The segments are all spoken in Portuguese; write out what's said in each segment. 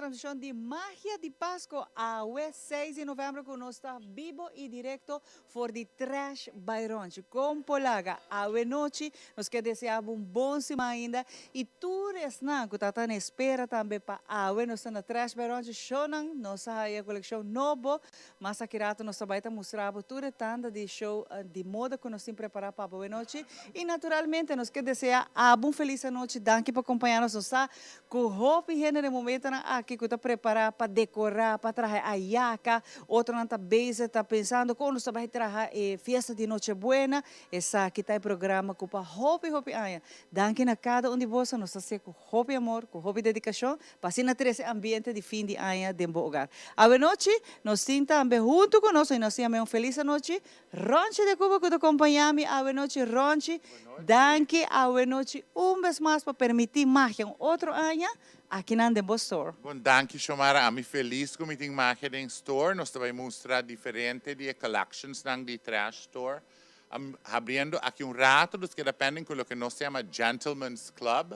transmisión de Magia de Pasco a 6 de novembro que nos está vivo y directo for the Trash Byronchi. Com polaga, a noite, nos quer desejar bom semana ainda. E tu resna, que tá na espera também para a nos está na Trash Byronchi, shonan, nossa a coleção novo, mas aqui rato nos vai mostrar tudo tanda de show de moda que nós temos preparado para a noite. E naturalmente, nos quer desejar a feliz noite, danke para acompanhar-nos, com roupa e gênero momento aqui que está preparado para decorar, para trazer a yaca, outro não está base, está pensando como você vai trazer festa de noite buena, essa aqui está em programa com roupa e aia. Danke na cada um de vocês, nós estamos com roupa e amor, com roupa e dedicação, para assim ter esse ambiente de fim de ano de bom lugar. A noite, nós temos também junto conosco e nós temos feliz noite. Ronchi de Cuba que te acompanhamos, a noite Ronchi, danke a noite vez mais para permitir magia outro ano aqui na Dembo Store. Bom, danke Shomara, ami feliz com meeting magia den store. Nós também mostrar diferente de collections nang di trash store. Abrindo aqui rato dos que dependem com o que nós chama Gentleman's Club,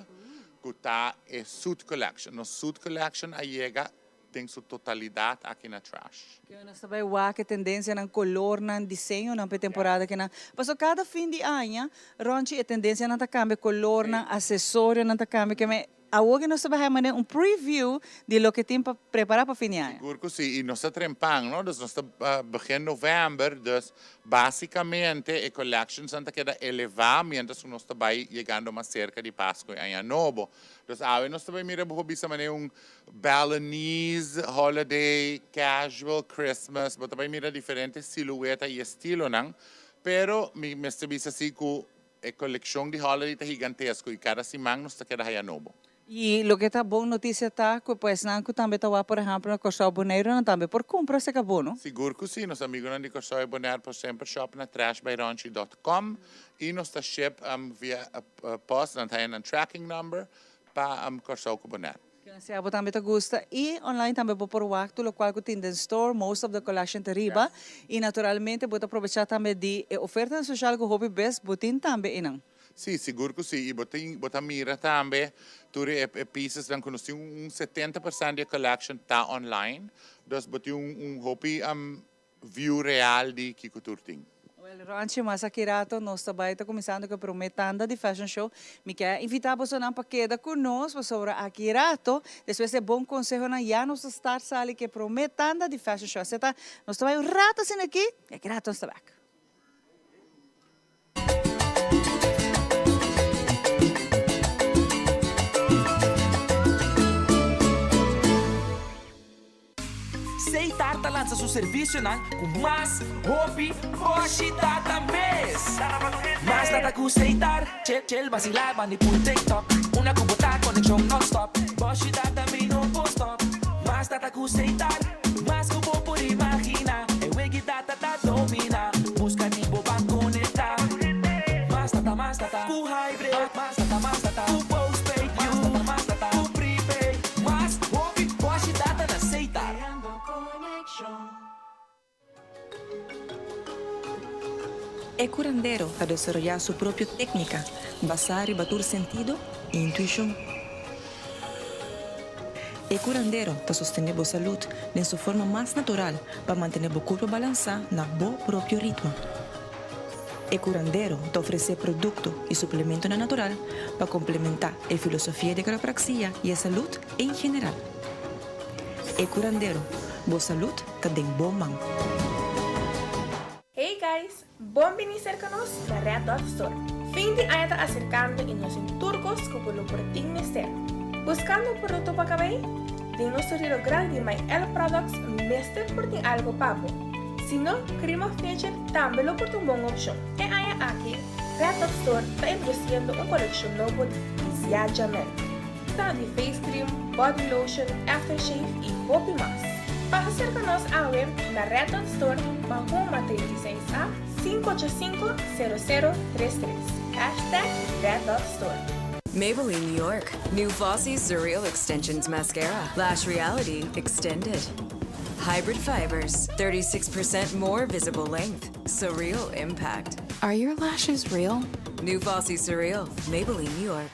que tá é suit collection. No suit collection a chega tem sua totalidade aqui na trash. Que nós também há que tendência na color, na desenho, na temporada que na. Mas cada fim de ano, Ronchi é tendência na cambia color, na acessório na cambia que me agora nós vamos fazer preview de lo que tem para preparar para fim de ano. Seguro que sim, e nós estamos trempando, não? Nós estamos begin novembro, dus basicamente a collection santa queda elevar, mientras nós estamos chegando mais cerca de Pasco e Ano Novo. Dus agora nós estamos mirando bisa maneira Balinese holiday, casual Christmas, mas também mira diferentes silhuetas e estilo, não? Pero me bisa assim que a coleção de holiday está gigantesco e cada semana nós estamos queda Ano Novo. E o que está bom notícia tá que pois não que também está por exemplo na Costa Boneiro não também por compra se acabou não? Seguro que sim, nosso amigo de Costa Boneiro por sempre shop na trashbyronchi.com e nós está ship via post não tem um tracking number para Costa Boneiro. Se a também te gusta e online também vou por o acto lo qual que tem den store most of the collection te riba e naturalmente vou aproveitar também de oferta social que hobby best botin também não. Sim, seguro que sim. E botar mira também, tudo é pieces dan nós temos 70% da collection tá online, dus botar hobby view real de que tu tem. Well, Ranchi, mas aqui rato nós também está começando com a prometanda de fashion show. Me quer invitar você para quedar conosco sobre aqui rato. Depois é bom conselho na já nos estar sali que prometanda de fashion show. Você tá, nós também rato assim aqui, e aqui rato está back. Seitarta lança seu serviço com mais hobby, hoje data mês. Mais data com Seitar, chel vacilar, bani por TikTok. Uma cubota, conexão non-stop. Hoje data me no post-stop. Mais data com Seitar, mais que vou por imaginar. É wegi data da domina, busca tipo para conectar. Mais data, com hybrid. Mais data, com postpaid, mais data, com prepaid. Mais hobby, hoje data na Seitar. El curandero a desarrollar su propia técnica, basada en batur sentido e intuición. El curandero te sostiene la salud en su forma más natural para mantener el cuerpo balanceado en su propio ritmo. El curandero te ofrece productos y suplementos natural para complementar la filosofía de quiropraxia y la salud en general. El curandero, boa salud, cadê bom man. Hey guys, bem-vindos a conosco na Red Dot Store. Fim de ano está acercando e nós em turcos como o produto mister. Buscando um produto para cabelo? De nosso rio grande mais el products mister por tem algo papo. Se não, queremos feature também lo por uma boa opção. E aí aqui, Red Dot Store está introduzindo uma coleção nova de Zia Jamel. Está de face cream, body lotion, aftershave e roupa mask. Para ser conosco a web na Red Dot Store, Mahoma 36A 585-0033. #Red Dot Store. Maybelline New York. New Fossey Surreal Extensions Mascara. Lash Reality Extended. Hybrid fibers. 36% more visible length. Surreal impact. Are your lashes real? New Fossey Surreal. Maybelline New York.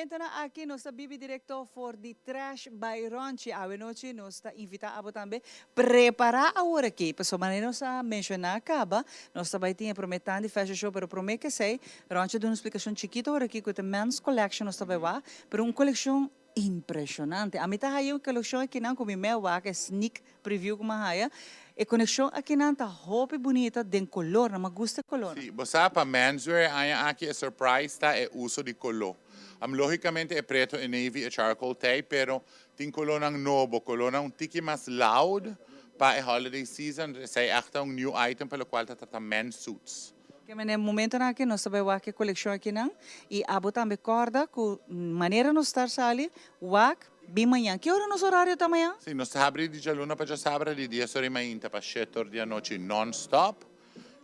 momento na aqui nós está bibi direto for the Trash by Ronchi. Awe noite nós está invita abo também preparar a hora aqui. Pessoal, maneira nós está mencionar acaba. Nós está vai ter prometendo fashion show, pero promete que sei. Ronchi dá uma explicação chiquita hora aqui com a men's collection nós está vai lá, pero uma coleção impressionante. A mitad hay una colección aquí nan como meu que é sneak preview como haya. E conexión aqui nan tá hope bonita den color, na me gusta color. Sì, você para menswear aqui é surprise tá é uso de color. Logicamente é preto e navy e charcoal tay, pero tem color ng novo, color ng tiki mas loud para a holiday season. Sei echt um new item pelo qual tá men's suits. Que no momento na que nós sabemos que coleção aqui nan e abo também corda com maneira nós estar sali, wak bem manhã. Que hora nos horário da manhã? Sì, nós abri di gialuna para sabato di 10 ore mainta para 7 ore di notte non-stop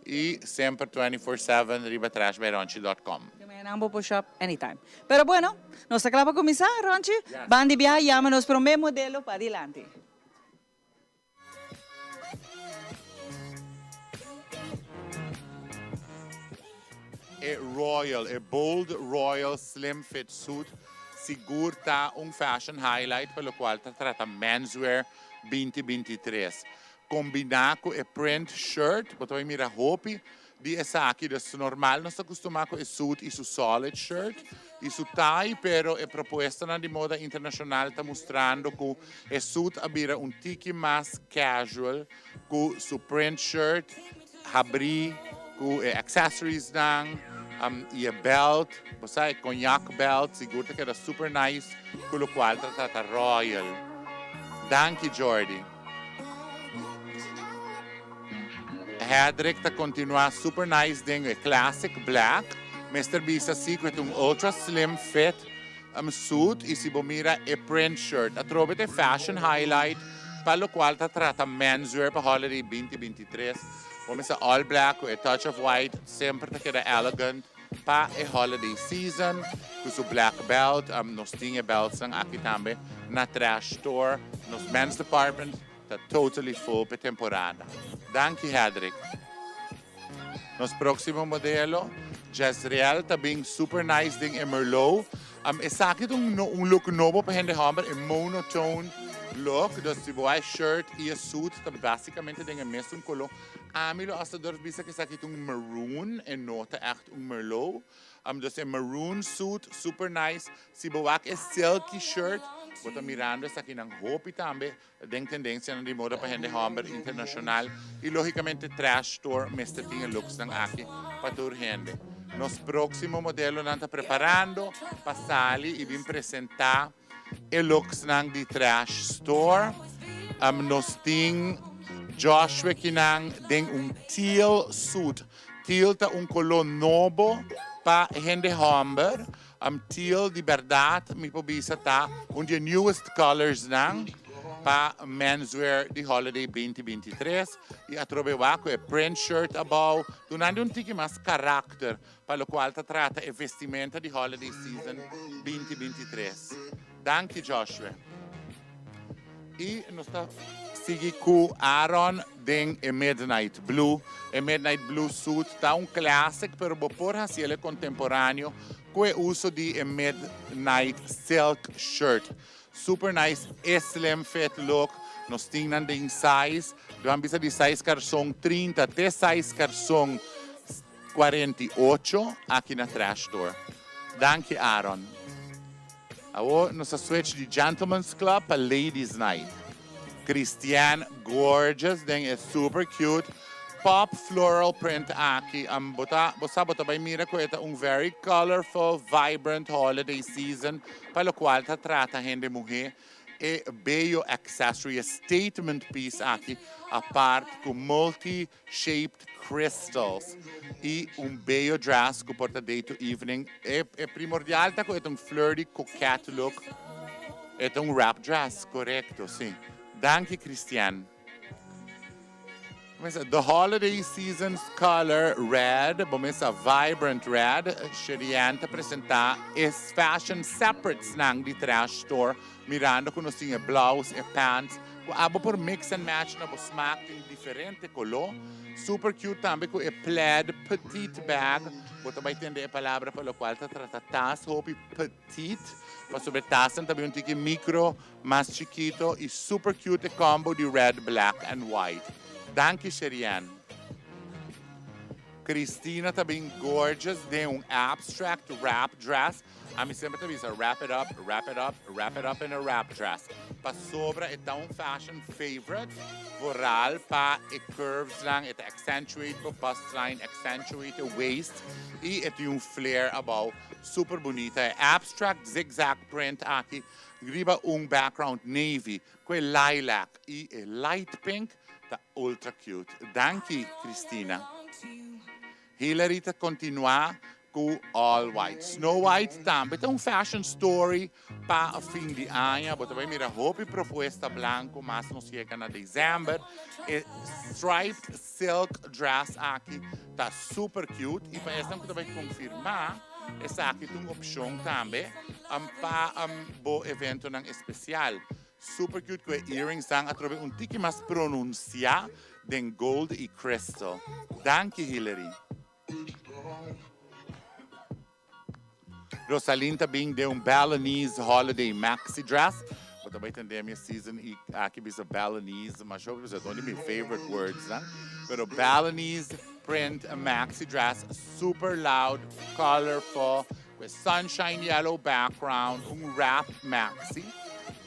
e sempre 24/7 riba trashbyronchi.com. Que manhã não vou push up anytime. Pero bueno, nós acaba começar, Ronchi. Yes. Bandi biya, llama-nos para o meu modelo para adiante. É royal, é bold royal slim fit suit. Siguro tá fashion highlight pelo qual trata menswear 2023. Combinar com print shirt, botou mira roupa de essa aqui, das normal, nós acostumamos com o suit e o solid shirt. Isso tie, pero é proposta na de moda internacional, está mostrando que o suit abira tiki mais casual, com o print shirt, abri, com accessories nang, e a belt, basta cognac belt, siguro que era super nice, com o qual trata royal. Danke, Jordi. Hedrick ta continua super nice ding, classic black, Mr. Bisa si com ultra slim fit suit e si bomira e print shirt. A trobete fashion highlight, para o qual trata menswear para holiday 2023. Vamos sa all black with a touch of white, sempre ta queda elegant pa a holiday season. Kuso black belt, nos tinha belts ng aqui tambe na trash store, nos men's department, ta totally full pa temporada. Danke, Hedrick. Nos próximo modelo, Jezreel, ta being super nice ding e Merlot. Isa aqui look novo pa hindi hammer, e monotone look, dus die white shirt e a suit, tá basicamente tem o mesmo color. Amilo hasta bisa que aqui maroon e nota echt merlot. Dus maroon suit, super nice. Si bawak é silky shirt, bota mirando essa aqui ng hopi tambe, tem tendência na de moda para gente hammer internacional e logicamente trash store, mestre tinha looks ng aqui para tur gente. Nos próximo modelo nanta preparando, passali e bim apresentar e looks ng di trash store. Nos ting Joshua kinang ding teal suit. Teal ta color novo pa gente hammer. Teal di verdad mi pobisa ta the newest colors nang pa menswear di holiday 2023. E atrovewa ko e print shirt above. Dunando tiki mas character pa lo qual ta trata e vestimenta di holiday season 2023. Danke, Joshua. E nos ta sigi ku Aaron ding e Midnight Blue. E Midnight Blue suit ta classic pero por hasiele contemporaneo que uso di e Midnight Silk shirt. Super nice slim fit look. Nos tingnan ding size. Doan bisa di size karsong 30 te size karsong 48 aqui na trash store. Danke, Aaron. Awo nos switch di Gentleman's Club pa Ladies Night. Christian, gorgeous, ding is super cute. Pop floral print aqui. Bota by mira ko ito very colorful, vibrant holiday season para lo qual ta trata gente mujer e bello accessory, a statement piece aqui, a parte com multi-shaped crystals e bello dress que porta day to evening. E primordial ta ko itong flirty, coquette look. Itong wrap dress, correcto, sim. Danke, Christian. The holiday season's color red, bomesa vibrant red, Sherian te presenta is fashion separates nang di trash store, mirando kuno singe blouse e pants, ku abo por mix and match na bo smack in diferente color. Super cute tambe ku e plaid petite bag, bota ba entende a palavra pelo qual ta trata tas, hopi petite, pa sobre tasen tabi un tiki micro, mas chiquito, e super cute combo di red, black and white. Danke, Sherian. Cristina também gorgeous, de abstract wrap dress. A mim sempre avisa, wrap it up, wrap it up, wrap it up in a wrap dress. Pa sobra, é fashion favorite. Voral, pa e curves lang, it accentuate po bust line, accentuate the waist. E it flare about, super bonita. É abstract zigzag print aqui. Griba background navy, que lilac e light pink. Ultra cute. Danke, Cristina. Hilary te continua com all white. Snow White também tem fashion story para fim de ano. Você vai mirar roupa e proposta branco, mas não chega na dezembro. E striped silk dress aqui tá super cute. E para essa você vai confirmar, essa aqui tem uma opção também para um evento especial. Super cute com earrings sang atrove un tiki mas pronuncia den gold e crystal. Danke, Hilary. Rosalinda being de Balinese holiday maxi dress. But também entender minha season e aqui bisa Balinese, mas eu is one of my favorite words, né? Pero Balinese print maxi dress, super loud, colorful, with sunshine yellow background, wrap maxi.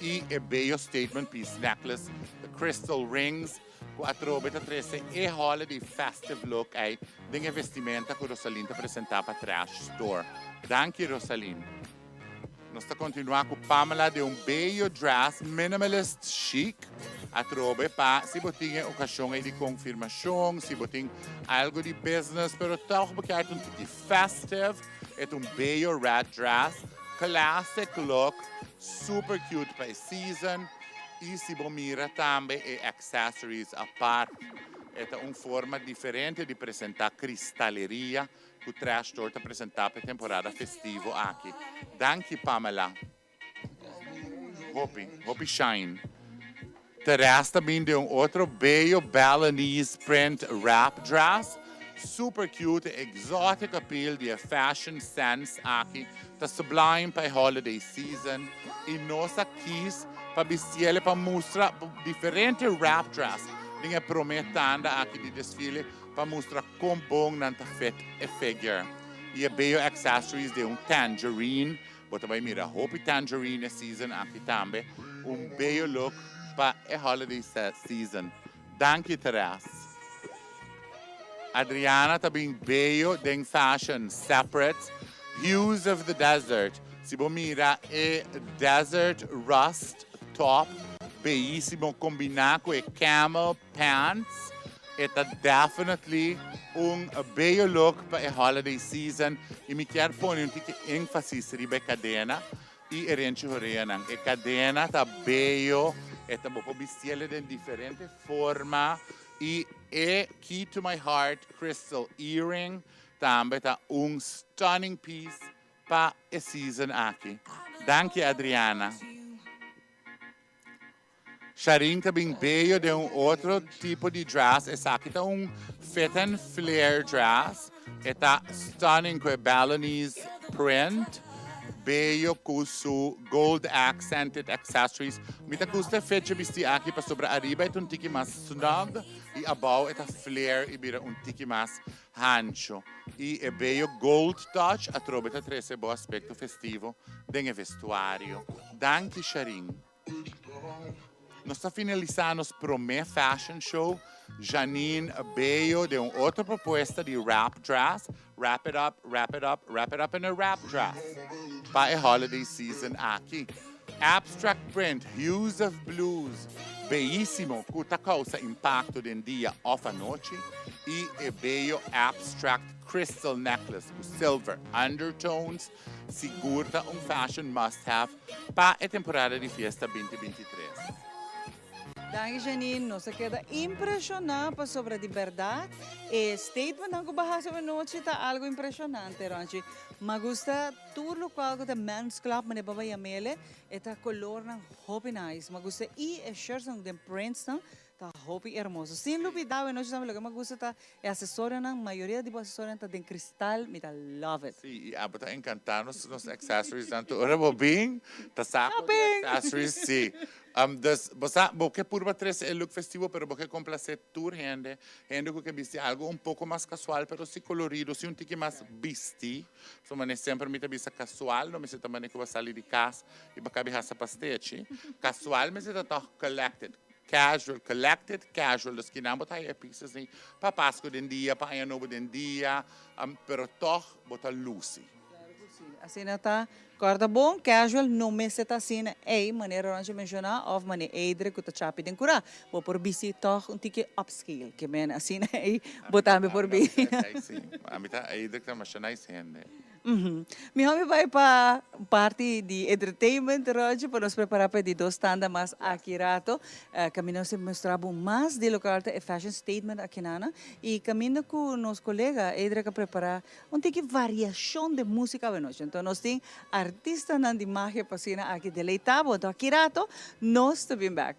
E a bello statement piece necklace, the crystal rings, com a trobeta 13 e holiday festive look ay dinge vestimenta que Rosalyn te apresentar para Trash Store. Danke, Rosalyn. Nós está continuando com Pamela de bello dress minimalist chic. A trobe pa si botinha ocasião de confirmação, si boting algo de business, pero toch bekijkt een tiki festive, het bello red dress, classic look, super cute para season. E se você mira também accessories a parte. É uma forma diferente de apresentar cristaleria que o Trash Store está apresentando para a temporada festiva aqui. Danke, Pamela. Hope shine. Terás também de outro bello Balinese print wrap dress. Super cute, exotic appeal de fashion sense aqui. Tá sublime para holiday season. E nossa quis para vestir para mostrar diferente wrap dress. Ninguém prometendo aqui de desfile para mostrar como bom não tá fit a figure. E a bello accessories de tangerine. Você vai mirar hope tangerine season aqui também. Bello look para a holiday season. Danke, Teres. Adriana também bello de fashion separates. Hues of the desert. Si você mira desert rust top, bellissimo combinado com camel pants. It's definitely bello look para a holiday season. E me quero pôr ênfase riba cadena e erenche horeanang. A cadena tá bello, tá bopo bistiele de diferente forma e key to my heart crystal earring também tá stunning piece para a season aqui. Danke, Adriana. Sharin também bello de outro tipo de dress. Essa aqui tá fit and flare dress. Está stunning com Balinese print. Bello com su gold accented accessories. Mita custa fecha vestir aqui para sobre arriba. É tiki mais snug. E abaixo é flare e vira tiki mais ancho. E é bello gold touch. A trobeta 13 bom aspecto festivo. Dengue vestuário. Danke, Sharin. Nós estamos finalizando o primeiro fashion show. Janine Bello de outra proposta de wrap dress. Wrap it up, wrap it up, wrap it up in a wrap dress. Para a holiday season aqui. Abstract print, hues of blues. Bellíssimo, cuta causa impacto de dia off a noite. E é bello abstract crystal necklace com silver undertones. Segura fashion must-have para a temporada de festa 2023. Danke, Janine. Nós queda impressionado sobre a liberdade. E statement que bahasa a noite está algo impressionante, Ronchi. Mas gusta tudo o qual que Men's Club me baba yamele eta color ng hopi nice. Mas gusta shirts ng den prints ng tá hopi hermoso. Sin lupida, noite também logo mas gusta tá acessório ng maioria de acessório tá den cristal, me tá love it. Sim, e tá encantado nos accessories tanto. Ora bem, tá saco de accessories, sim. Porque por batres el look festivo, pero porque complacer tour gente que viste algo un poco más casual, pero sí colorido, sí un tique más visti. So man sempre me vista casual, no me se também que vai sair de casa e para caber essa pastete. Casual me se tá collected. Collected casual, das que não botar aí pieces nem para Pasco den dia, para Ano Novo den dia, pero toch botar lucy. Assim está, corda bom, casual, não me se tá assim, maneira onde mencionar, of maneira eidre que tá chapi den cura, vou por bisi toch um tique upscale, que men assim botar me por bi. Sim, a mim tá eidre que tá machando isso ainda. Mi hobby vai para parte de entertainment hoje para nos preparar para de dois tanda mais accurato. Caminho se mostrava mais de local e fashion statement aqui nana e caminho com nos colega Edre que preparar tique variação de música hoje. Então nós tem artista nan de magia pasina aqui deleitado, então accurato, nós to be back.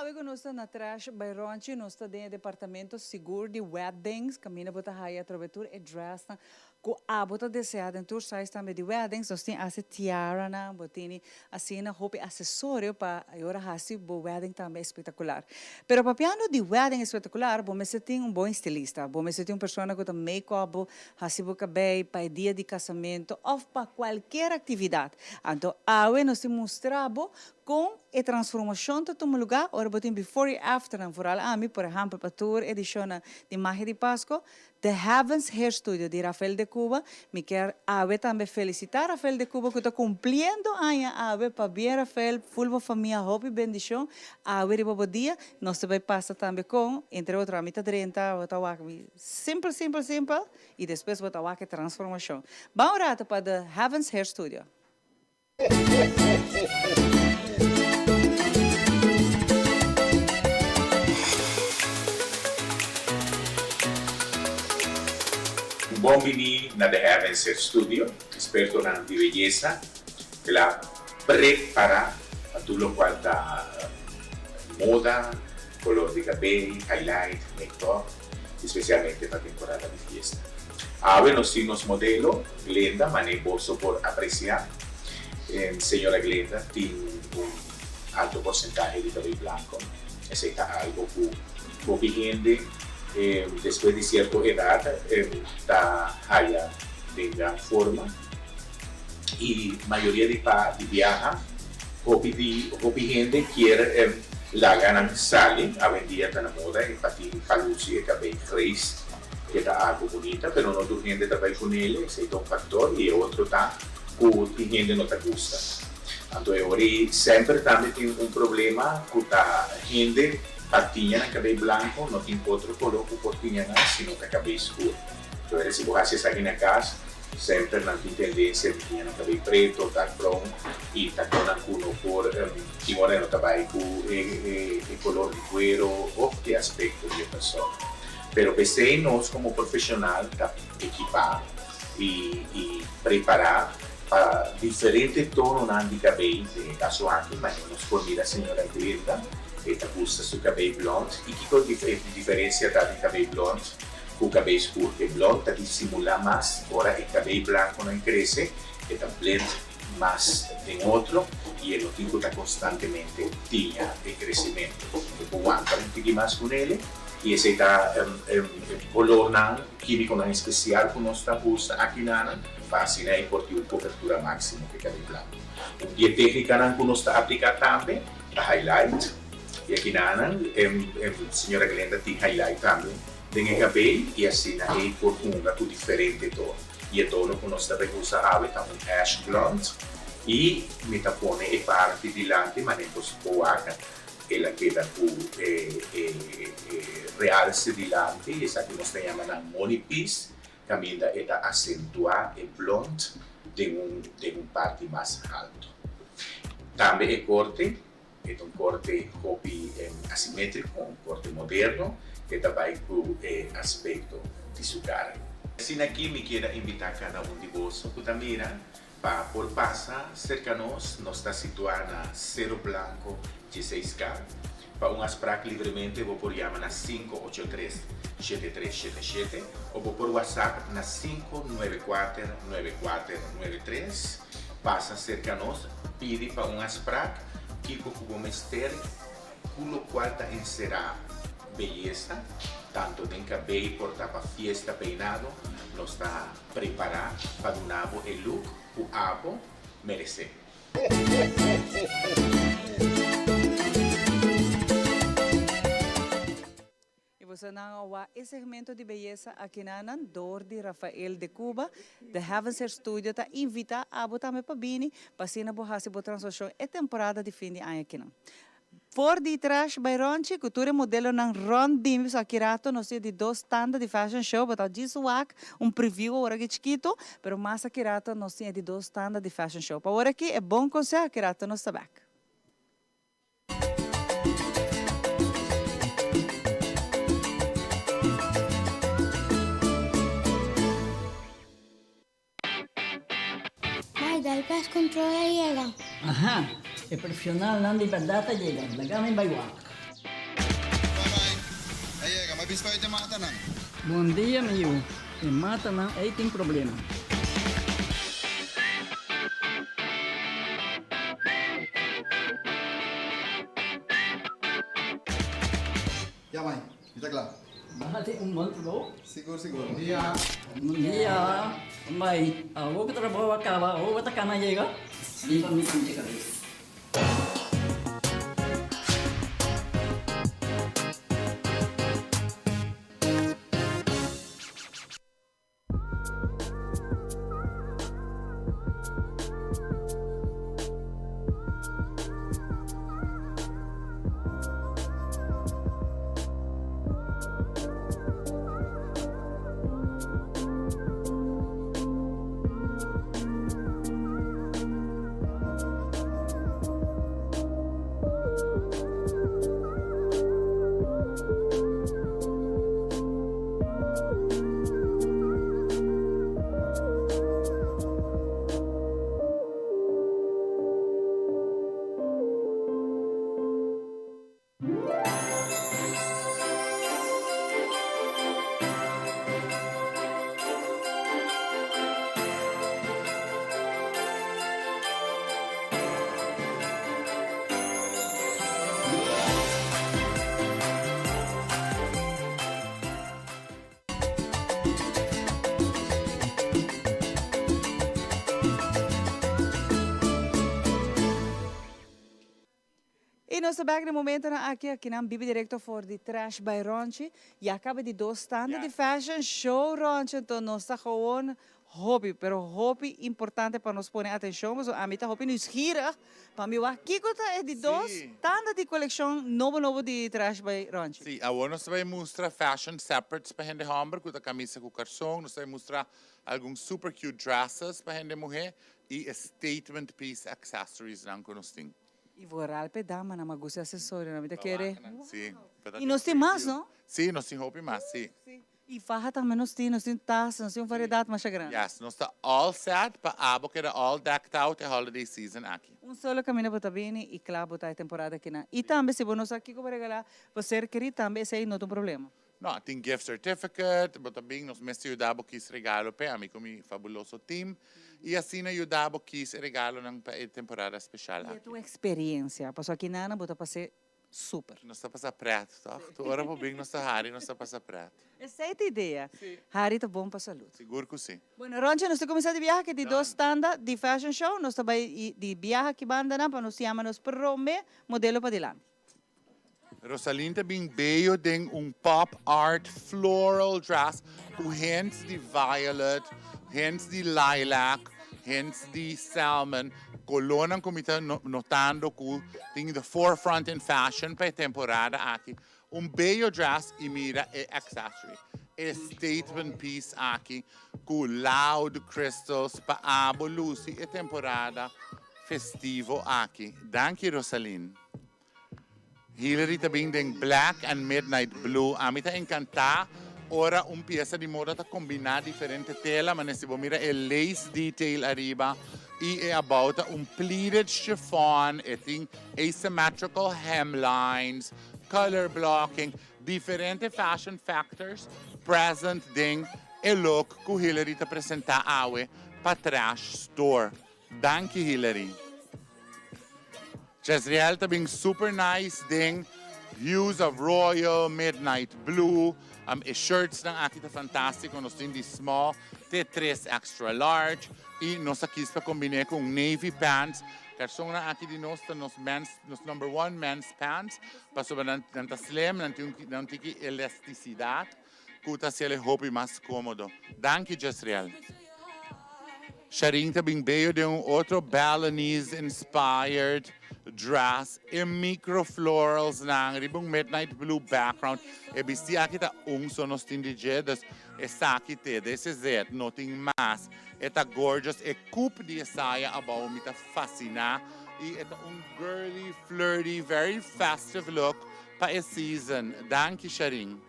hoje nós estamos atrás by Ronchi, nós estamos no departamento seguro de weddings, caminho para a travetura e dress, com a bota deseada, então sai também de weddings, nós temos essa tiara, na botini, assim na roupa acessório para agora assim o wedding também espetacular. Pero para piano de wedding espetacular, bom você tem bom estilista, bom você tem uma pessoa que tem make-up, assim o cabelo para dia de casamento ou para qualquer atividade. Então, agora nós temos mostrado com a transformação de um lugar, ora botem before e after, vooral a mim, por exemplo, para a tour edição de Magia de Pasco, The Heavens Hair Studio de Rafael de Cuba. Me quero também felicitar Rafael de Cuba que está cumprindo a para bem Rafael, full família, hope e bendição. Ave de dia, nós também passa também com, entre outros, a mitad 30, simple, e depois botar a transformação. Vamos rato para The Heavens Hair Studio. Bombini na The Heavens Studio, esperto na di belleza, que la prepara a tutto lo cual da moda, color de cabello, highlight, make-up, especialmente para temporada de fiesta. Ahora nos modelo, Glenda, maneboso por apreciar. Señora Glenda tiene un alto porcentaje de cabello blanco. Es algo que gente después de cierta edad está allá de gran forma y mayoría de viaja hopi gente quiere la ganan sale a vendía tan moda y patín caluci y cabello race que está algo bonita pero no tu gente también con él ese es un factor y otro está que gente no te gusta entonces ahora siempre también tiene un problema con la gente tinha cabelo branco, não tem outro color que pode tinha sino que cabelo escuro. Então, se você está aqui na casa, sempre não tem tendência de tinha cabelo preto, dark brown, e está com algum por que moreno também com color de cuero ou de aspecto de pessoa. Pero pensei nós como profissional tá equipar e preparar para diferentes tonos de cabelo, de caso antes, mas nós formamos a senhora Glenda que gusta su cabello blond y qué diferencia da el cabello blond con cabello escuro. El blond te disimula más, ahora el cabello blanco no crece, que también más en otro y el otro está constantemente tiña de crecimiento. Después aguanta un poquito más con él y ese está el color químico no especial que nos gusta aquí nada, fácil y por una cobertura máxima de cabello blanco. Un día técnica que nos está aplicando también, la highlight. Y aquí nada, señora Glenda tiene highlight también en el cabello y así hay por una con diferente tono. Y el tono que nos usa ahora es un ash blonde y me pone la parte de delante, manejos poaca, que la queda realce delante y esa que nos llama money piece, también está acentuar el blonde de un parte más alto. También el corte. Es un corte copy asimétrico, un corte moderno que también con el aspecto de su cara. Así aquí me quiero invitar a cada uno de vosotros que también para por pasar cercanos nos está situada Cero Blanco 16K. Para un asprac livremente vou por llamar na 583-7377 ou vou por WhatsApp na 594-9493. Passa cercanos, pide para un asprac Kiko Kubomester, culo cuarta encerrar belleza, tanto en cabello, portar para fiesta, peinado, nos está preparado para un abo el look, o abo merece. E você não há esse segmento de beleza aqui na Dor de Rafael de Cuba, The Heavens Hair Studio, está invita a botar me para bini, para se na borracha botar transação é temporada de fim de ano aqui não. Por detrás, Bayronchi, cultura modelo ng Ron Dims, aqui rato, nós temos de 2 tandas de fashion show, botar diswak, preview agora que chiquito, pero mais aqui rato, nós temos de 2 tandas de fashion show. Para agora aqui é bom consejo, aqui rato nós está back. Dal pest control llega. Ajá, el profesional Nandi Verdata llega, la gama en Bayuac. Obispo de Matanan. Bom dia, meu. E mata não, aí tem problema. Ya, mãe. Está claro. Bahati monto bom. Seguro, seguro. Bom dia. Mãe, vou que trabalho acaba, vou que na chega. Di pa minsan chega. E nós estamos no momento aqui na Bibi Directo for the Trash by Ronchi. E acaba de dois standard de fashion show Ronchi. Então nós estamos gewoon hobby, pero hobby importante para nós pôr atenção. Mas a mim está hobby nieuwsgierig. Para mim aqui é de dois standard de coleção novo de Trash by Ronchi. Sim, agora nós vamos mostrar fashion separates para gente homem, com a camisa com carção. Nós vamos mostrar alguns super cute dresses para gente mulher e statement piece accessories não que nós temos. E vou orar para dama na maguça acessório, na vida querer. Sim. E nós temos mais, não? Sim, nós temos roupa mais, sim. E farra também nós temos taças, nós temos variedade mais grande. Yes, nós está all set para abo que era all decked out a holiday season aqui. Solo caminho para bem e claro botar a temporada aqui na. E também se você aqui para regalar, você querer também sei não tem problema. Não, tem gift certificate, mas também nós me ajudamos com esse regalo para mim com meu fabuloso team. E assim ajudamos com esse regalo na temporada especial. E a tua experiência, passou aqui na Ana, botar para ser super. Nós está passando preto, tá? Tu ora para bem, nós está Harry, nós está passando preto. Essa é a ideia. Harry está bom para a saúde. Seguro que sim. Bueno, Roncha, nós estamos começando de viagem de dois standard de fashion show. Nós estamos de viagem que banda para nós chamamos para Rome, modelo para Dilan. Rosalinda bem beio tem pop art floral dress com hands de violet, hands de lilac, hands de salmon. Colona como está notando que tem the forefront in fashion para a temporada aqui. Beio dress e mira é accessory. É statement piece aqui com loud crystals para abo Lucy e temporada festivo aqui. Danke Rosalyn. Hillary também tem black and midnight blue. A mim está encantada. Ora pieza de moda está combinar diferente tela, mas se você mira é lace detail arriba e é about pleated chiffon, e tem asymmetrical hemlines, color blocking, diferente fashion factors present ding e look que Hillary está apresenta awe para Trash Store. Danke Hillary. Jezreel também super nice ding, hues of royal, midnight blue, e shirts ng aqui tá fantástico, nós temos de small, T3 extra large, e nós aqui para combinar com navy pants, que são aqui de nós, nos number one men's pants, para sobre nanta slim, não tem elasticidade, que tá se ele roupa mais cômodo. Danke Jezreel. Sharing também veio de outro Balinese inspired dress e microflorals na ribong midnight blue background e bisti aqui tá só nos tindigedas e aqui te desse zet nothing mais e tá gorgeous e coupe de saia about me tá fascina e é girly flirty very festive look para a season. Danke Sharing.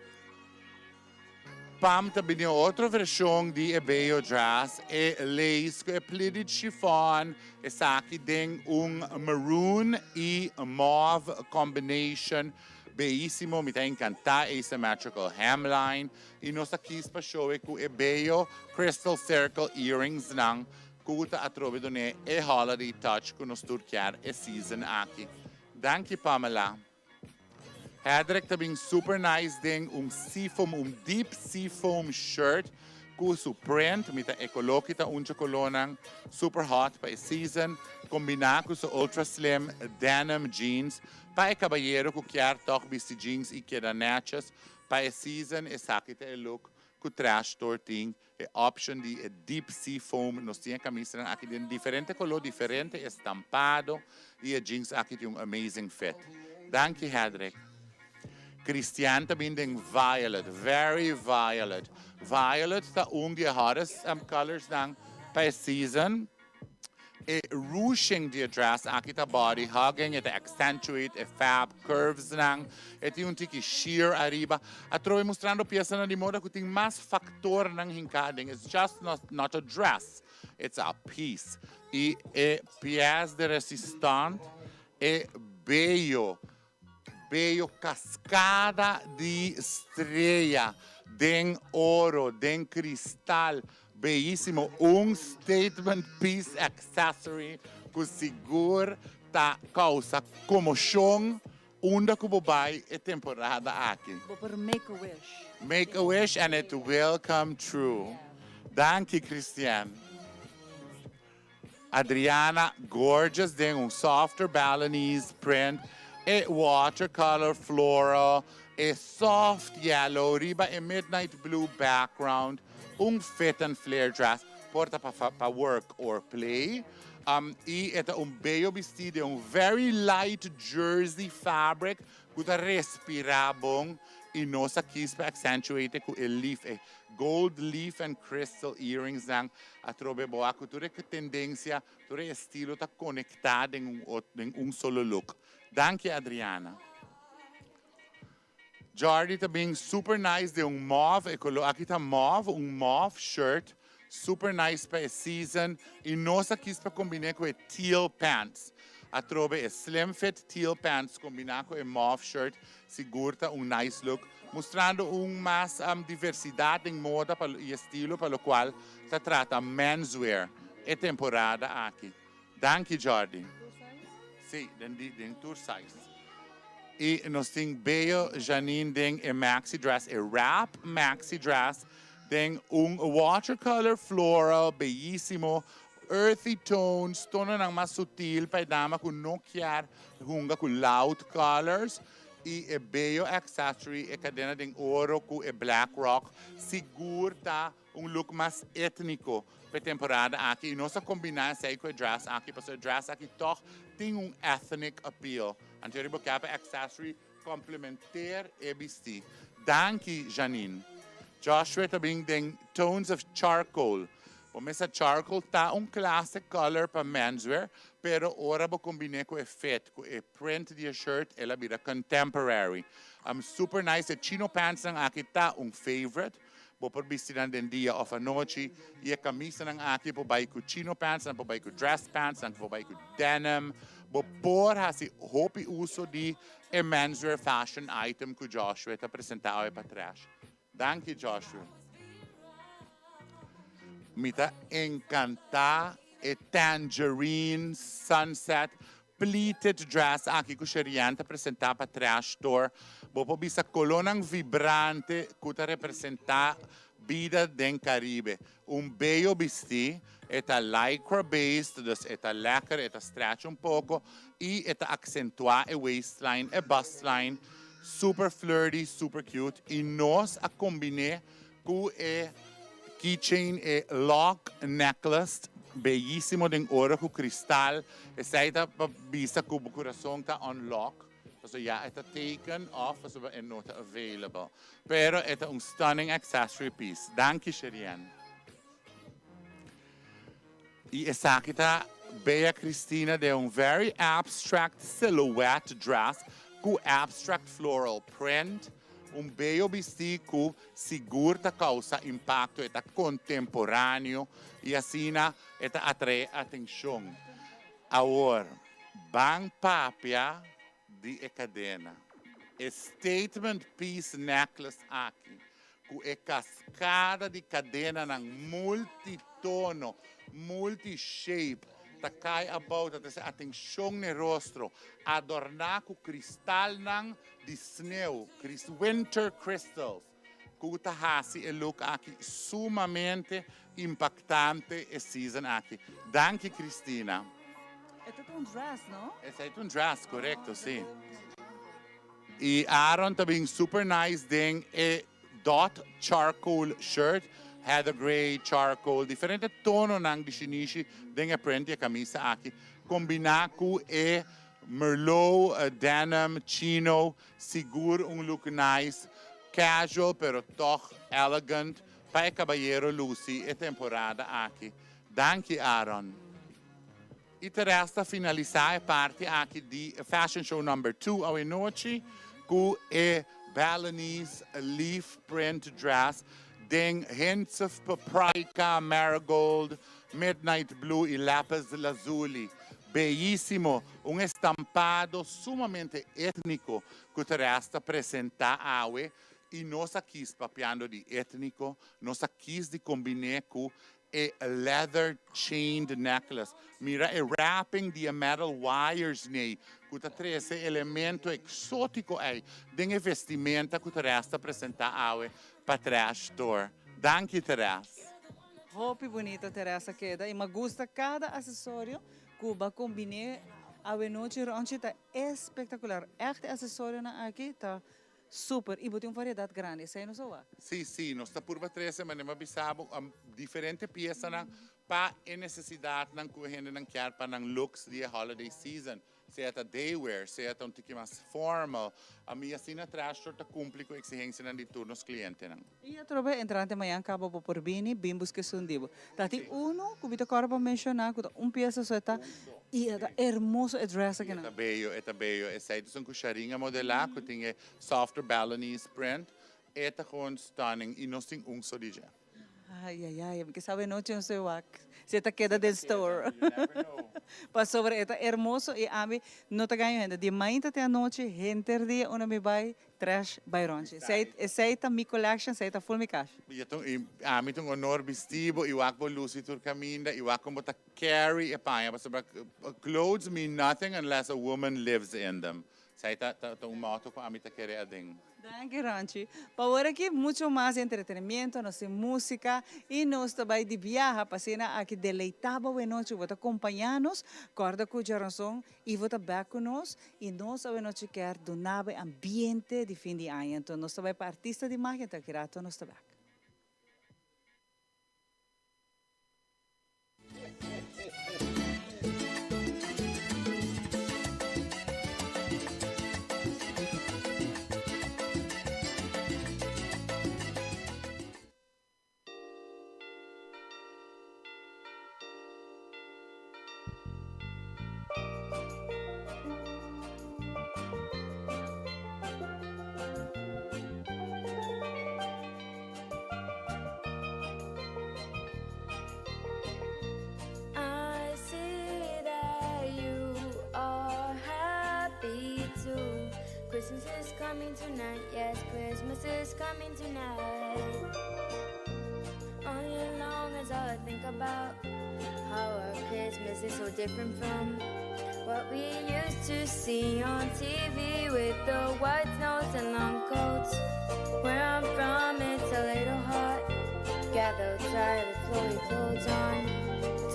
Pam também tem outra versão de beio dress e lace com pleated chiffon e aqui tem maroon e mauve combination bellissimo, mi ta incanta asymmetrical hemline. E nossa kispa show ku e bello crystal circle earrings nang kuta atrove done e holiday touch ku nos turkiar e season aki. Danke Pamela. Hedrick tabing super nice ding seafoam, deep seafoam shirt ku su print mita ecolokita uncha kolonang super hot pa e season combina ku su ultra slim denim jeans pa e caballero ku chiar toch bisti jeans i chieda natches pa e season e sakita e look ku trash torting e option di e deep seafoam nos tiene camisa aqui de diferente color diferente estampado e jeans aqui de amazing fit. Danke Hedrick. Christian também tem violet, very violet. Violet tá de hottest colors ng pa season. E ruching the dress aqui tá body hugging, it accentuate e fab curves nang. E tem tiki sheer arriba. Atrove mostrando pieza na di moda que tem mais factor nang hinkading. It's just not a dress, it's a piece. E pièce de resistante e bello cascada de estrella, den oro, den cristal, bellissimo, statement piece accessory que segura ta causa comoção unda kubo bai e temporada aqui. Por make a wish. Make a wish and it will come true. Danke Christian. Adriana, gorgeous, den softer Balinese print. E watercolor floral, e soft yellow, riba e midnight blue background, fit and flare dress, porta pa work or play. E esta bello vestido, very light jersey fabric, kuta respirabong, e nossa kispa accentuate ku e leaf, e gold leaf and crystal earrings nang atrobe boa, kuture que tendência, ture estilo ta conectado em solo look. Danke Adriana. Jordi tá being super nice de mauve, aqui tá mauve, mauve shirt, super nice para a season, e nossa kispa combinar com teal pants. Atrobe slim fit teal pants combinar com mauve shirt, segura nice look, mostrando mais diversidade em moda e estilo para o qual se trata menswear e temporada aqui. Danke Jordi. Sim, den tour size. E nós tem bello Janine den maxi dress, wrap maxi dress, den watercolor floral, bellissimo, earthy tones, tono nang mas sutil, pa dama com não quer hunga com loud colors, e bello accessory, cadena den ouro com black rock, segura look mais étnico para temporada aqui. E nossa combinação com o dress aqui, porque o dress aqui toch tem ethnic appeal. Anterior capa accessory complementar e vestir. Danke, Janine. Joshua também tem tones of charcoal. Como essa charcoal tá classic color para menswear, pero ora vou combinar com o fit, com o print de shirt, ela vira contemporary. Super nice. Chino pants ng aqui tá favorite. Vou por vestir den dia of a noite. E a camisa ng aqui po bay com chino pants, po bay com dress pants, po bay com denim. Vou por hasi hopi uso di a menswear fashion item que Joshua está apresentado para trás. Danke, Joshua. Me tá encanta e tangerine sunset pleated dress aqui que o Xerianta apresentar para trás store. Vou por bisa colonang vibrante que tá representar vida den Caribe. Bello vestido, está lycra based, dus está lekker, está stretch pouco e está acentuar a waistline, a bustline, super flirty, super cute. E nós a combinar com a keychain, a lock necklace, bellíssimo den ouro com cristal. Essa está bisa com o coração tá unlock. So yeah, it's taken off, so it's not available. Pero it's a stunning accessory piece. Danke, Sherian. E essa aqui tá Bea Cristina de very abstract silhouette dress com abstract floral print. Bello vestido que segura causa impacto, é contemporâneo e assim atrai atenção. Agora, bang papia de cadena. statement piece necklace aqui, com a cascada de cadena ng multitono, multi-shape, takay about at sa ating siyong ni rostro, adorna com cristal ng de snow, winter crystals. Kutahasi e look aqui sumamente impactante e season aqui. Danke, Cristina. Ito é um dress, não? Esse é um dress, correto, sim. E Aaron também super nice ding e dot charcoal shirt, heather gray, charcoal, diferente tono ng dishinishi ding e print e camisa aqui. Combinar com e merlot, denim, chino, seguro look nice. Casual, pero toch elegant, para caballero Lucy e temporada aqui. Danke, Aaron. E resta finalizar a parte aqui de Fashion Show number 2 a noite com a Balinese leaf print dress, ding hints of paprika, marigold, midnight blue e lápis lazuli. Bellissimo, estampado sumamente étnico que resta apresentar a e nós aqui papiando de étnico, nós aqui de combinar com a leather chained necklace. Mira, a wrapping de metal wires nei, que traz esse elemento exótico aí, de vestimenta que resta apresentar para trash store. Danke, Teresa. Hope bonita, Teresa, queda. E me gusta cada acessório que vai combinar a noite, onde está espetacular. Este acessório aqui está super, e tem uma variedade grande, sei não só? Sim, nós está por batrese, mas não bisabo diferente peças para a necessidade não correndo não quer para não looks de holiday season, seja day wear, seja um tique mais formal, a minha assina atrás está cumpre com a exigência de turnos clientes não. E eu trouxe entrante amanhã acaba por bini, bimbos que são dibo. Tati uno, que eu quero mencionar, que peça só está e é hermoso o dress aqui não. É bello, esse aí são cucharinha modelar, que tem softer Balinese print, é gewoon stunning e nós tem só de já. Ai, porque sabe noite não sei o se está queda del store. Para sobre é hermoso e a mim não está ganhando de manhã até a noite, gente dia uma me vai trash baironche. Esse está mi collection, esse está full mi cash. A mim tem honor vestido e o acbo Lucy Turcaminda e o acbo ta carry e paia, para clothes mean nothing unless a woman lives in them. Sei tá moto com a mim ta querer a ding. Danke, Ranchi. Para agora aqui, muito mais entretenimento, nossa música e nós também de viagem, para aqui deleitável a noite, vou acompanhar-nos, corda com a razão e vou estar com nós e nós a noite quer donar ambiente de fim de ano. Então, nós também para artista de magia, está criado nós também. Christmas is coming tonight, yes, Christmas is coming tonight. All year long as all I think about how our Christmas is so different from what we used to see on TV with the white snows and long coats. Where I'm from, it's a little hot. Gather outside with flowy clothes on.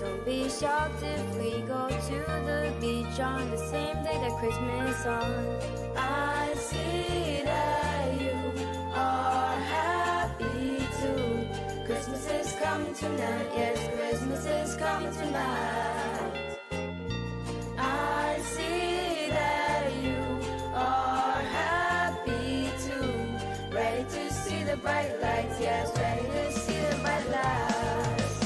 Don't be shocked if we go to the beach on the same day that Christmas is on. I see that you are happy too. Christmas is coming tonight, yes, Christmas is coming tonight. I see that you are happy too. Ready to see the bright lights, yes, ready to see the bright lights.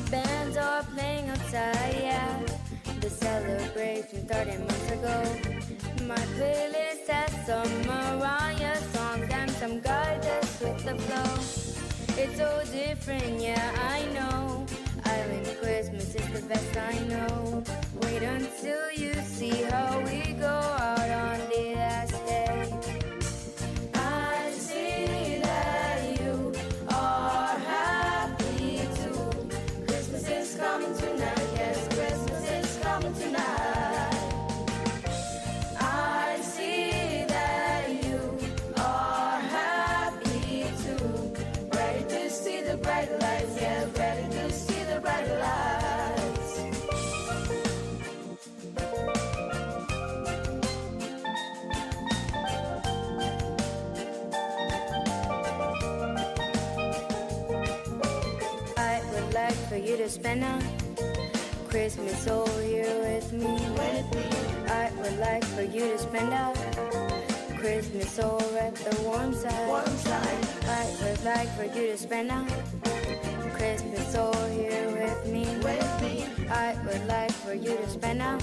Bands are playing outside, yeah. The celebration started months ago. My playlist has some Mariah songs and some guy just with the flow. It's so different, yeah, I know. Island Christmas is the best I know. Wait until you see how we go out on the last day. for you to spend a Christmas all here with me. I would like for you to spend a Christmas all at the warm side. I would like for you to spend a Christmas all here with me. I would like for you to spend a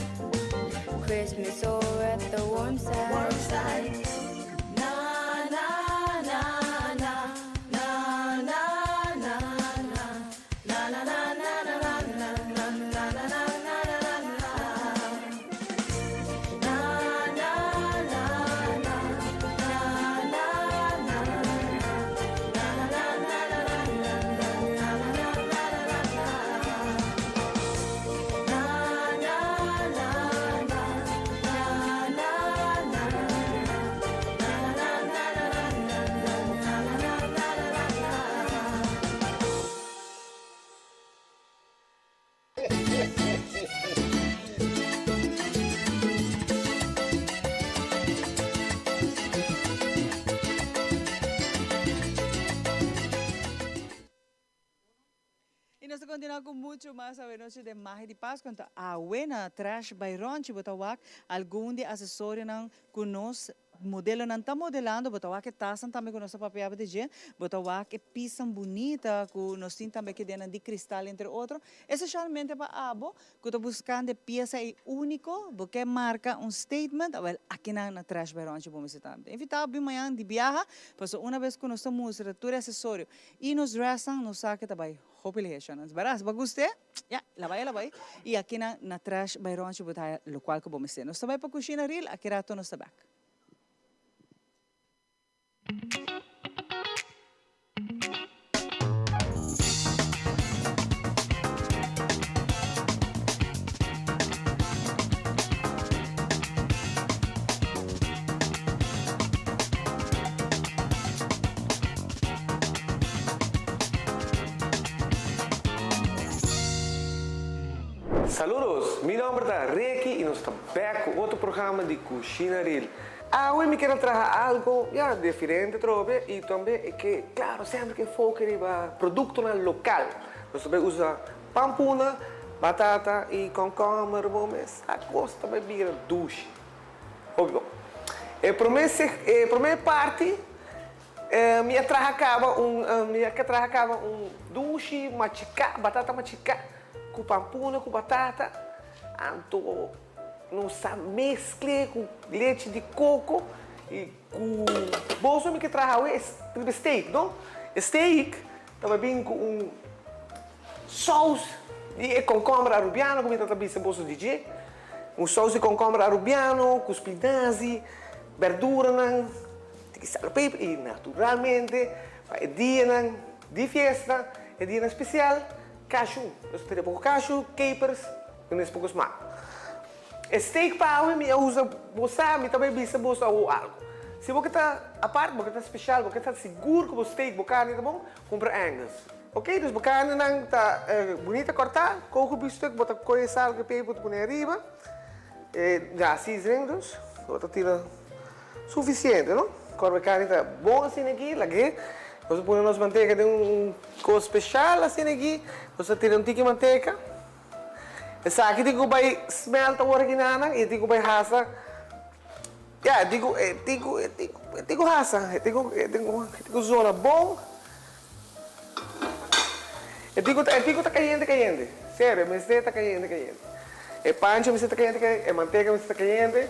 Christmas all at the warm side. Na na na na na na na na na na na Nós continuamos com muito mais a noite de Magia de Pasco. Então, a buena trash Byron, se botawak algum de acessório não conosco, modelo não está modelando, botawak que taçam também com nossa papel de gente, botawak que pisam bonita, com nós temos também que de cristal entre outros, especialmente para abo, que estou buscando peça único, porque marca statement, well, aqui na trash Byron, se vamos citar. Invitado bem amanhã de viaja, pois uma vez que nós estamos tudo acessório e nos restam, nos saque também. Hopefully, baras, bagus te? Ya, labay. E aqui na trash Byron, se botar local que vamos ter. Nós também para cozinhar real, aqui rato nós também. Saludos, mi nombre es Ricky y nos estamos back con otro programa de Cocina Real. Hoy me quiero traer algo diferente y también es que, claro, siempre que foca en producto local. Nós também usa pampuna, batata e concombre, mas a costa também vira doce. Óbvio. A primeira parte, minha traja acaba doce, batata machucada, com pampuna, com batata, então nós mescla com leite de coco e com bolso que traz o steak, não? Steak também vem com sauce de concombre arubiano, como está também bolso de dia, sauce de concombre arubiano, com espinafre, verdura, sal, pepper e naturalmente é dia de festa, é dia especial. Cashew, nós temos pouco cashew, capers e nós poucos mais. Steak power, eu uso você, eu também bisa você ou algo. Se você está a parte, você está especial, você está seguro que o steak, o carne tá bom, compra Angus. Ok, então a carne não está bonita cortar, coco o bisteck, bota coisa sal, que pepper, põe arriba, já seasonings, bota tira suficiente, não? Quando a carne está boa assim aqui, aqui. Você põe nossa manteiga de coisa especial assim aqui. Você tira tique de manteiga. Essa aqui digo vai smelta original e digo vai rasa. Já digo rasa, digo zona bom. Digo tá caliente. Sério, mas está caliente. É pancho, mas está caliente. É manteiga, mas está caliente.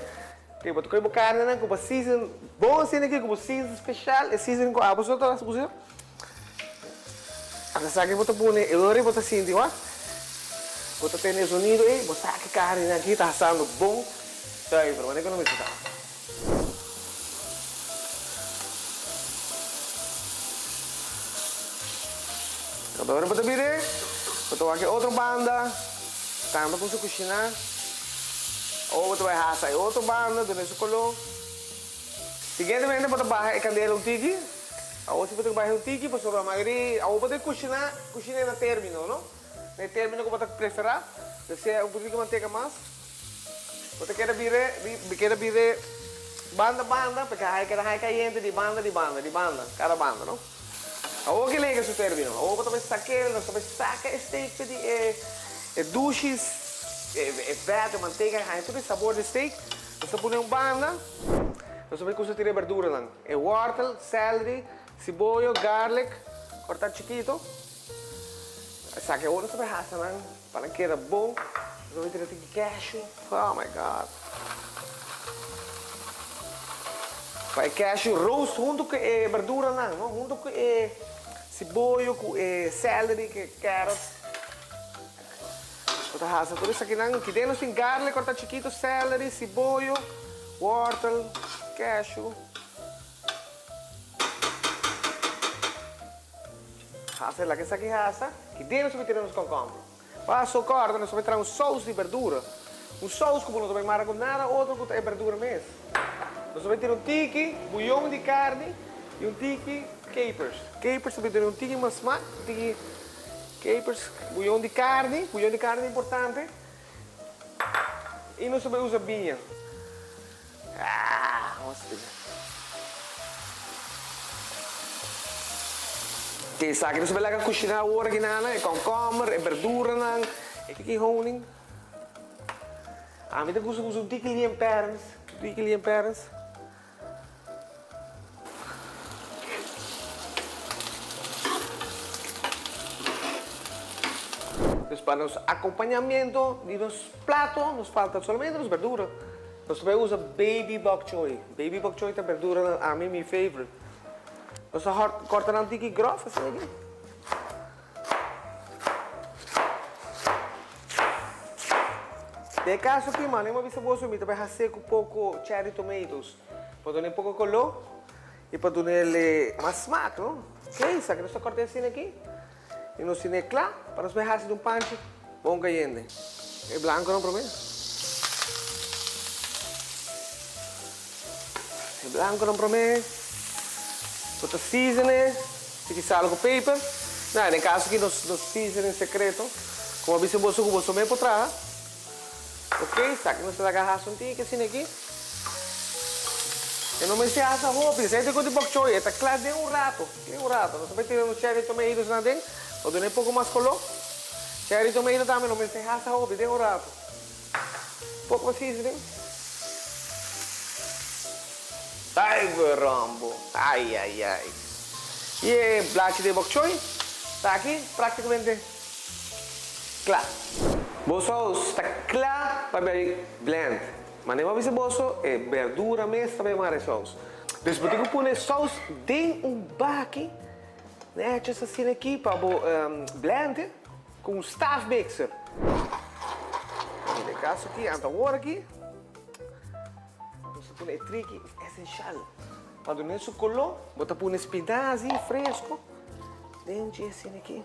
Tipo, tu quer carne com season bom assim aqui, com season especial, é season com água, só todas as coisas. Agora sabe que você põe, eu ori você sente, ó. Você tem o sonido aí, você sabe que carne aqui tá assando bom. Tá aí, pero maneira que não me está. Agora você vira, você vai aqui outra banda, tá para você cozinhar. Ou você vai assar outra banda, do mesmo color. Seguintemente, você vai candela tique. Ou se você vai tique, você vai magri. Ou você cozinhar no término, não? No término que você preferir. Você um pouquinho de manteiga mais. Você quer virar banda, porque aí quer caliente de banda, cada banda, não? Agora que liga su termino. Agora também saqueiro, nós também saca steak de douches, feta, manteiga, hay todo sabor de steak. Nós põe banda. Nós também começamos a tirar verdura lá. Wortel, celery, cebolla, garlic, cortar chiquito. Saca agora nós também rasa lá, para que quede bom. Nós também tirar cashew. Oh my God. Vai cashew roast junto com verdura lá, não? Junto com cebolla, com celery, com carrot. Outra raça, tudo isso aqui não. Aqui dentro tem garlic, corta chiquito, celery, cebolla, wortel, cashew. Raça lá que essa aqui raça. Aqui dentro nós tiramos concombre. Passo o corda, nós vamos tirar um sauce de verdura. Um sauce como nós vamos maragonada, outro com verdura mesmo. Nós vamos ter um tiki, bouillon de carne e um tiki capers. Capers também tem um tiki mais smack, tiki capers, bouillon de carne é importante. E nós também usamos vinha. Nossa. Que sabe, nós vamos lá cozinhar a hora que nada, concombre, verdura, e tiki honing. A mim eu gosto de um tiki liemperns, Para os acompanhamento de nos pratos, nos falta somente as verduras. Nós também usamos baby bok choy. Baby bok choy é verdura, a mim, meu favorite. Nós cortamos um tiki grosso, assim aqui. De caso aqui, mano, eu vou ver se você me também seco um pouco cherry tomatoes. Para dar um pouco de color e para dar mais smack, não? Que é isso? Que nós cortamos assim aqui. E nós temos claro, para nós deixar de um panche bom caliente. É branco não para mim? É branco não para mim? Bota seasoning, se sal com pepper. Não, no caso aqui nós seasoning secreto. Como a vez você gosta mesmo por trás. Ok, sabe nós agarramos um tique assim aqui. E não me se asa roupa, isso é de bok choy, está claro de um rato. Nós também tiramos cherry tomatoes na dentro. O done un poco más color. Cherry tomato también lo mete hasta hopi de un rato. Poco más seasoning. Ay, rombo. Ay. Y el black de bok choy está aquí prácticamente claro. Boso está claro para blend. Mas não vai boso é verdura mesmo também mais sauce. Depois eu pôr sauce dentro baque. Netjes assim aqui para blenden com um staff mixer. No caso aqui, agora aqui, você põe trick essencial. Para dar esse color, você põe espinafre fresco, dentro assim aqui.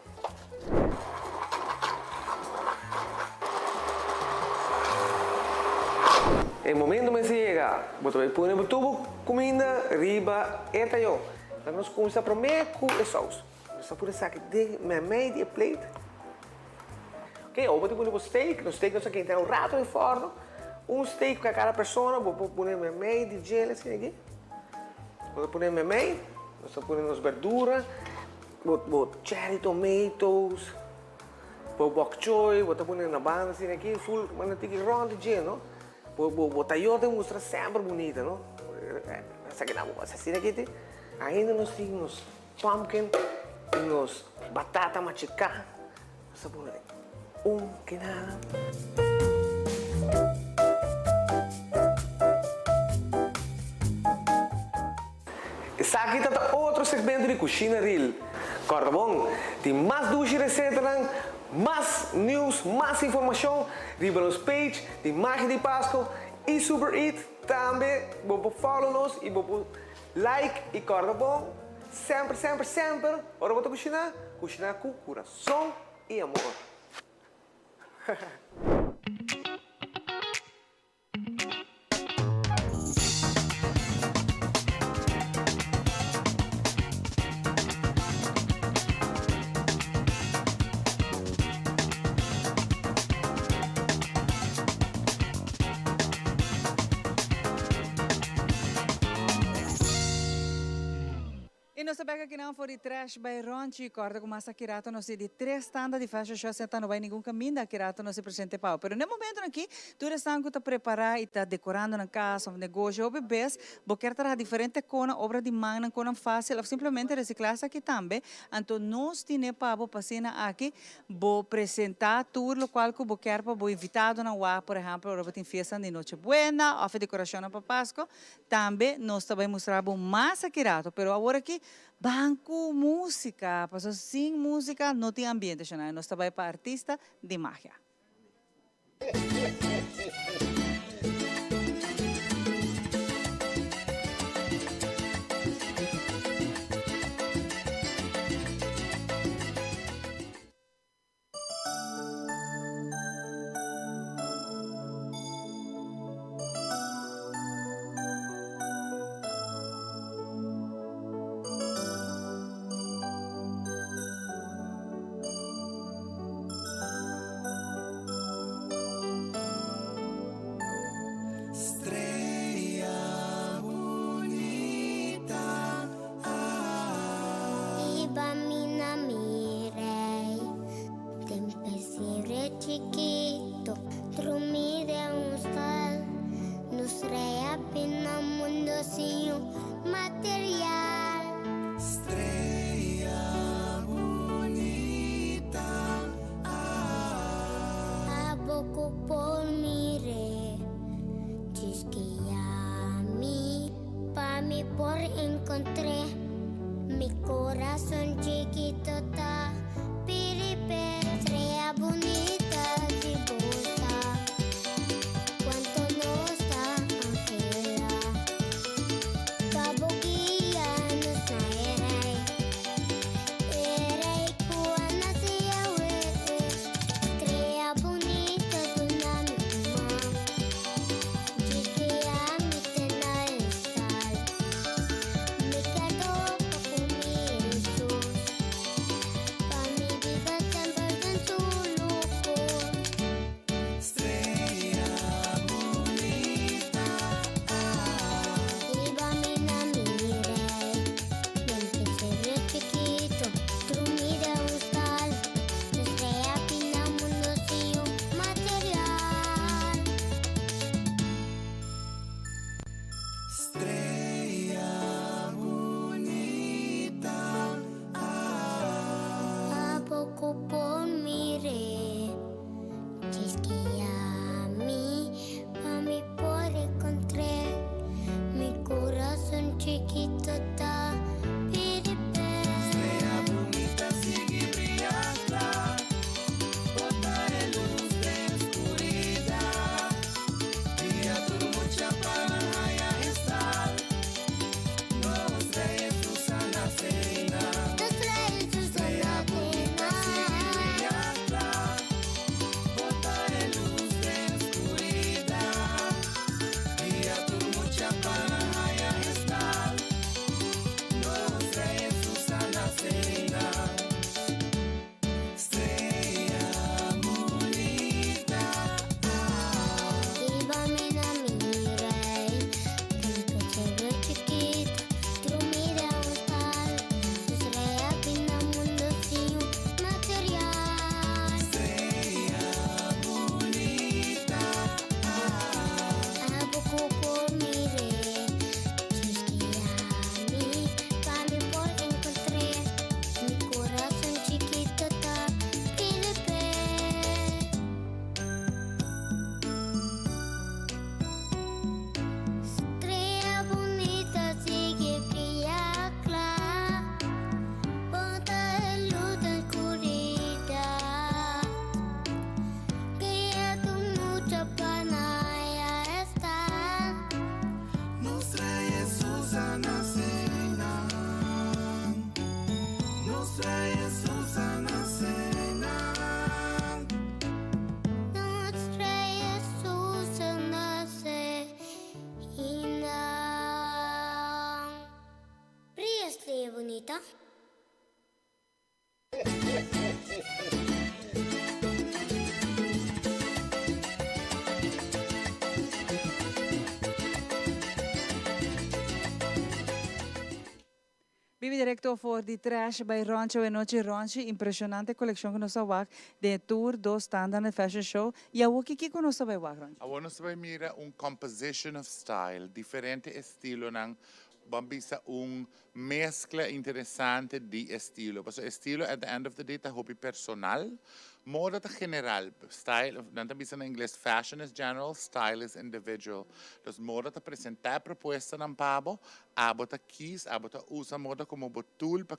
No momento que você chega, você vai pôr o tubo comida, riba, eta eu. Dan nós começamos a prometer com a sauce. Nós vamos sacar de meio de plate. Ok, ou vou pôr steak. No steak nós aqui tem rato de forno. Steak para cada pessoa. Vou pôr meio de gelo assim aqui. Vou pôr meio. Nós vamos pôr as verduras. Vou cherry tomatoes. Vou bok choy. Vou pôr na banda assim aqui. Full, mas não tem que rond de gelo. Vou taiote mostrar sempre bonita, não? Essa aqui não, assim aqui. Ainda nós temos pumpkin, temos batata machucada. Nós vamos pôr que nada. Essa aqui está outro segmento de cozinha real. Corta bom? Tem mais 2 receitas, mais news, mais informação. Riba nos page de Magia de Pasco e Super Eat. Também vou follow-nos e vou like e corda bom. Sempre. Ora vou cozinhar com coração e amor. nós sabemos que não for de trash by Ronchi, corda com massa kirato, nós de 3 standas de fashion show, senta não vai nenhum caminho da kirato, nós se presente pau. Pero no momento aqui, tu estás que tá preparar e tá decorando na casa, um negócio, ou bebês, boquer terá diferente cona, obra de mão, cona fácil, ou simplesmente reciclar aqui também. Então nós temos para passina aqui, vou apresentar tudo o qual que boquer para vou invitado na UA, por exemplo, ou tem festa de noite buena, ou decoração para Pasco, também nós também mostrar massa kirato, pero agora aqui banco música, porque sem música não tem ambiente, nós trabalhamos para artista de magia. Chiquito, trumide un stal, nos reapina mundo sin material. Estrella bonita, a poco por mire, chisqueami, pa mi por encontré, mi corazón chiquito ta piripe, estrella bonita. Vive directo voor die trash bij Rancho en Noche Rancho. Impressionante colección que nos ha de tour dos standard fashion show. E a que que nos vai wak Rancho? A nos vai mira composition of style, diferente estilo ng bambisa mescla interessante di estilo. Paso estilo at the end of the day ta hobby personal, moda ta general, style, nanta bisa na inglês fashion is general, style is individual. Dus moda ta presenta proposta ng pabo, abo ta usa moda como tool para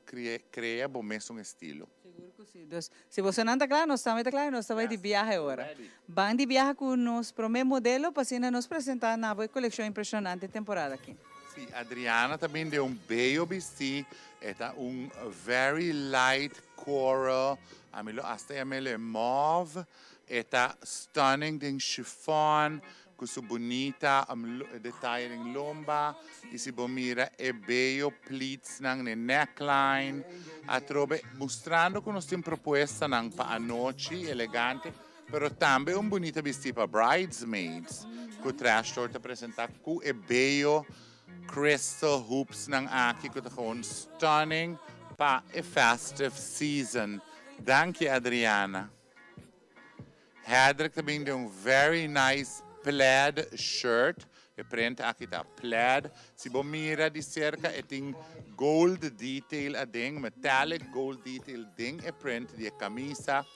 criar bom mesmo estilo. Seguro que sim. Dus, se você não está claro, nós estamos claro, nós estamos de viagem agora. Vamos de viagem com nos primeiro modelo para nos apresentar na coleção impressionante temporada aqui. Sim, Adriana também deu bello vestido, é very light coral, hasta mauve, é stunning de chiffon, com sua bonita detalhe em lomba, e se mira é bello pleats nang neckline, mostrando que nós temos proposta nang para a noite elegante, pero também bonita vestido para bridesmaids, que o trash store te apresentar com é bello crystal hoops ng aki ko gewoon stunning pa a festive season. Thank you, Adriana. Hedrick também de very nice plaid shirt. E print aqui tá plaid. Se você mira de cerca, tem gold detail a ding, metallic gold detail ding e print de camisa.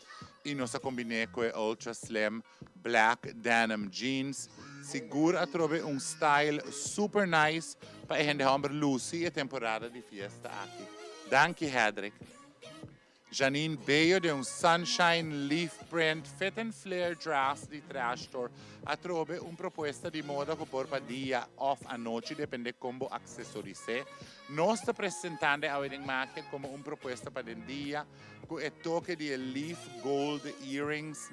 E nós combinamos com ultra slim black denim jeans. Seguro a trobe style super nice para a gente hombre Lucy e temporada de fiesta aqui. Danke, Hedrick. Janine Bello de sunshine leaf print fit and flare dress de trash store. A trobe proposta de moda que por para dia off a noite, depende como accessorize. Nós está apresentando a wedding magia como proposta para o dia, com o toque de leaf gold earrings,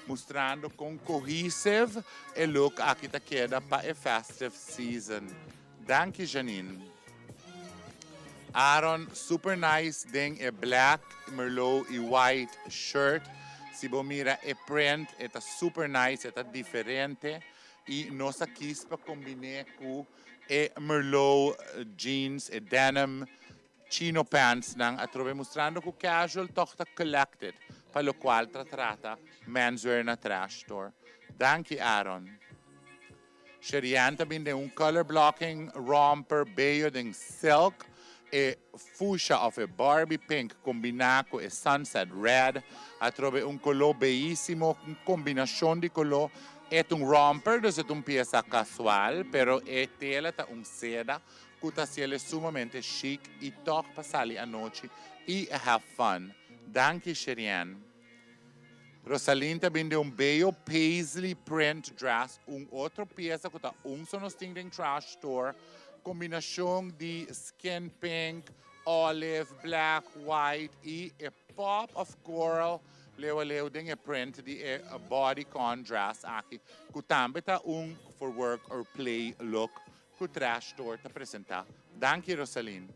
mostrando com cohesive e look aqui está queda para a festive season. Danke, Janine. Aaron, super nice ding e black, merlot e white shirt. Si bo mira e print, eta super nice, eta diferente. E nossa quispa combine com e merlot jeans e denim chino pants nang atrove mostrando com casual tochta collected, pa lo qual trata menswear na trash store. Danke, Aaron. Sherian também de color blocking romper bello ding silk e fuchsia of a Barbie pink combinado e sunset red. A trove color bellissimo, combinación de color. É romper, dus é pieza casual, pero é tela ta seda, que ta cielo sumamente chic e toch para salir a noite e have fun. Danke, Sherian. Rosalind também de bello paisley print dress, outra peça que ta só nos tem em trash store, combinação de skin pink, olive, black, white e a pop of coral. Leo ding e print di e bodycon dress aqui, que também tá for work or play look, que o trash store tá apresentar. Danke, Rosalind.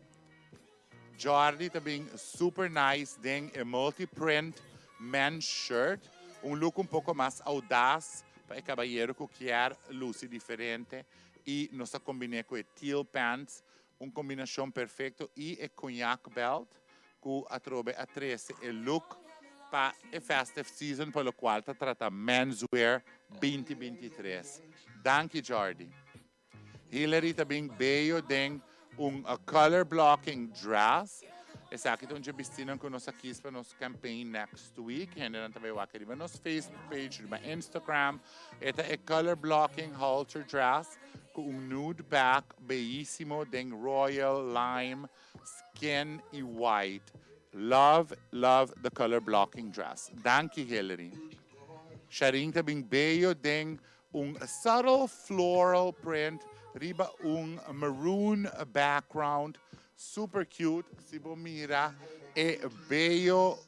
Jordi também super nice ding e multi-print men's shirt, look pouco mais audaz para o caballero que quer luz diferente e nós combinamos com teal pants, combinação perfeita e cognac belt, que atrobe a 13 e look para a festive season, por lo qual trata menswear 2023. Danke, Jordi. Hillary também bello tem color blocking dress. Essa aqui é vestimenta que nós aqui para nosso campaign next week. A gente também vai aqui no nosso Facebook page, no Instagram. Esta é color blocking halter dress com nude back bellíssimo, tem royal lime, skin e white. Love the color blocking dress. Danke, Hillary. Sharing também bello tem subtle floral print, riba maroon background, super cute. Se você mira, é bello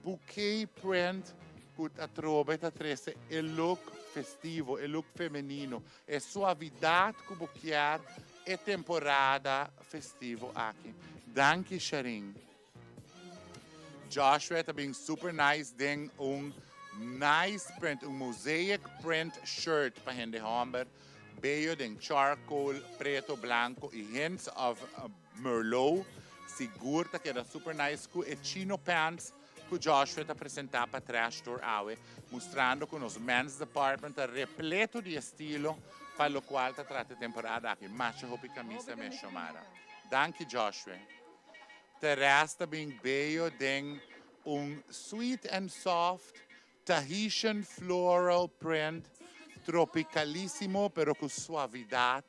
bouquet print, que atrobe trece e look festivo, e look feminino, e suavidade que você quer, e temporada festivo aqui. Danke, Sharing. Joshua também super nice, tem nice print, mosaic print shirt para gente homem, bello, tem charcoal, preto, blanco e hints of merlot, Sigurta que era super nice com e chino pants que Joshua está apresentar para Trash Store Awe, mostrando que os men's department é repleto de estilo para o qual está tratando a temporada aqui. Macha roupa e camisa me chamara. Danke Joshua. Teresta bem bello den sweet and soft Tahitian floral print tropicalissimo pero con suavidad.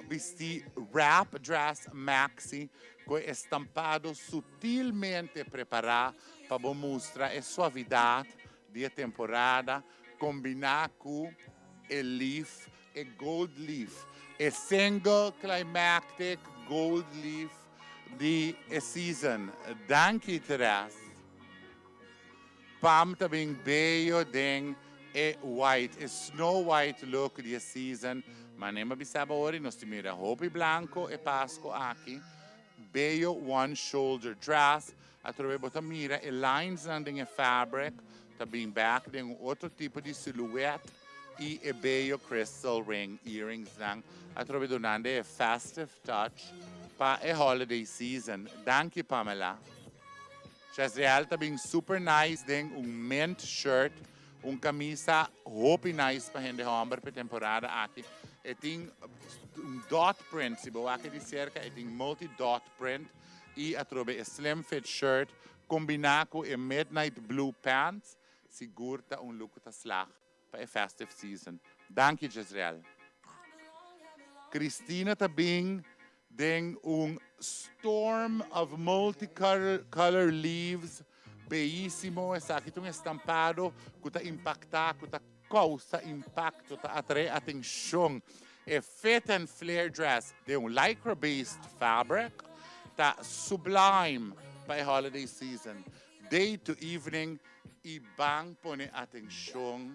Vestido wrap dress maxi com estampado sutilmente preparado para mostrar a suavidade da temporada, combinar com o leaf, e gold leaf, a single climactic gold leaf de season. Danke, Teres. Pam também bello den white, a snow white look de season. Manema bisaba ori, nós temos roupa branco e Pasco aqui. Bello one shoulder dress. A trove bota mira e lines landing e fabric. Também back den outro tipo de silhouette. E bello crystal ring earrings lang. A trove donando e festive touch para a holiday season. Danke Pamela. Chazreal também super nice den mint shirt. Camisa roupa nice para gente homem para temporada aqui. E tem dot print, se boa aqui de cerca, e tem multi-dot print. E a trobe slim fit shirt, combinar com a midnight blue pants, segurta look ta slag para a festive season. Danke, Jezreel. Cristina também tem storm of multicolor leaves, bellissimo, essa aqui tem estampado, que está impactado, que está causa impacto, está atrai atenção. É fit and flare dress, de lycra-based fabric, está sublime para a holiday season. Day to evening, e bang pone atenção.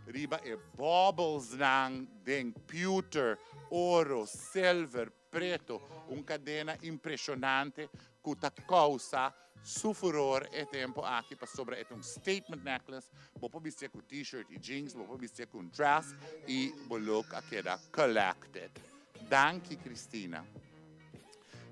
Riba e baubles ng den pewter, oro, silver, preto, cadena impressionante que ta causa su furor e tempo aqui para sobre statement necklace, bopo bistia com t-shirt e jeans, bopo bistia com dress e look aqui da collected. Danke Cristina.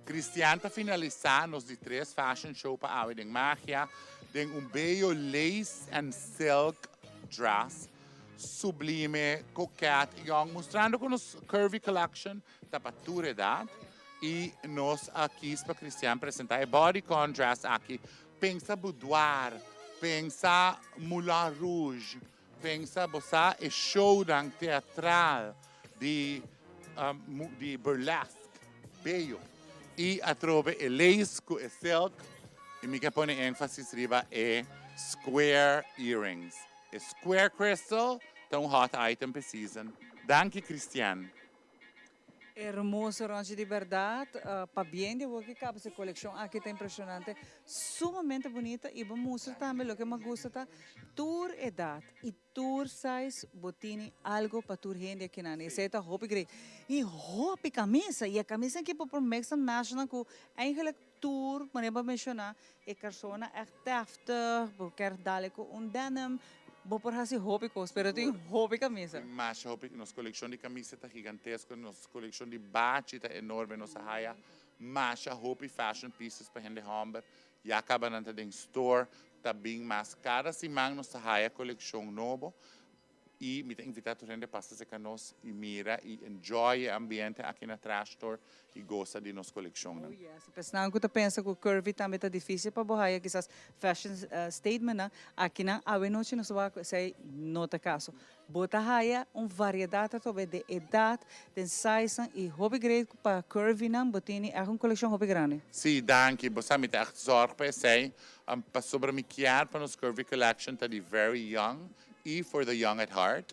Cristianta finalizar nos de 3 fashion show para awe den Magia, den bello lace and silk dress, sublime, coquette, young, mostrando com nos curvy collection da patura edad. E nós aqui para Cristian apresentar a body contrast aqui. Pensa boudoir, pensa Moulin Rouge, pensa bossa e showdown teatral de burlesque, bello. E a trove e lace com e silk, e mi que pone ênfase riba e square earrings. E square crystal, tá hot item per season. Danke Cristian. Hermoso, Ronchi, de verdade. Para bem de que cabe essa coleção aqui está impressionante, sumamente bonita e vamos mostrar também o que me gusta tá tour edad e tour size botini algo para tour gente aqui na nesse tá roupa grande e roupa camisa e a camisa que por mix and match na com eigenlijk tour maneira mencionar e persona echt deftig, quer dar com denim. Vou por assim roupa e coisa, pero tem roupa e camisa. Mas roupa, nossa coleção de camisa está gigantesca, nossa coleção de bate está enorme, nossa raia. Mas roupa e fashion pieces para gente homem, já acaba nanta em store, tá bem mais cada semana nossa raia coleção nova. E me tem invitado a gente passar se conosco e mira e enjoy o ambiente aqui na Trash Store e gosta de nossa coleção. Oh, yes. Pessoal, que pensa que o curvy também está difícil para borrar quizás fashion statement aqui na a noite não vai ser nota caso. Bota raia variedade também de idade, de size e hobby grade para curvy não botini é uma coleção hobby grande. Sim, danke. Você me tem zorg para sei para sobre me criar para nos curvy collection tá de very young. E for the young at heart,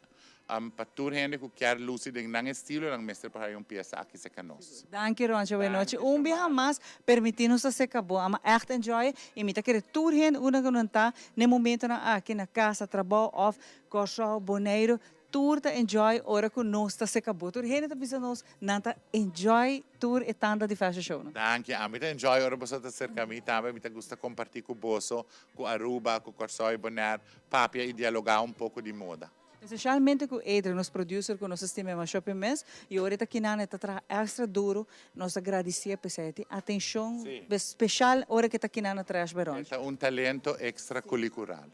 para tour gente que quer lucid em estilo, ng mestre para peça aqui se canos. Danke, Roncha, boa noite. Dia mais permitindo-nos a se acabou, ama echt enjoy e me tá querer tour gente una que não tá no momento aqui na casa, trabalho, off, corso, boneiro, tour tá enjoy hora que nós tá se acabou. Tour gente tá pensando nós nanta enjoy tour e tanda de fashion show. Danke, a mim tá enjoy hora você tá cerca mim também, me tá gusta compartilhar com o bosso, com Aruba, com corso e bonaire, papia e dialogar pouco de moda. Especialmente com Adrian, nosso producer, com nosso sistema de shopping mês, e ahorita que não está extra duro, nós agradecemos por essa atenção especial, hora que está aqui na Trash Baronche. É talento extracurricular.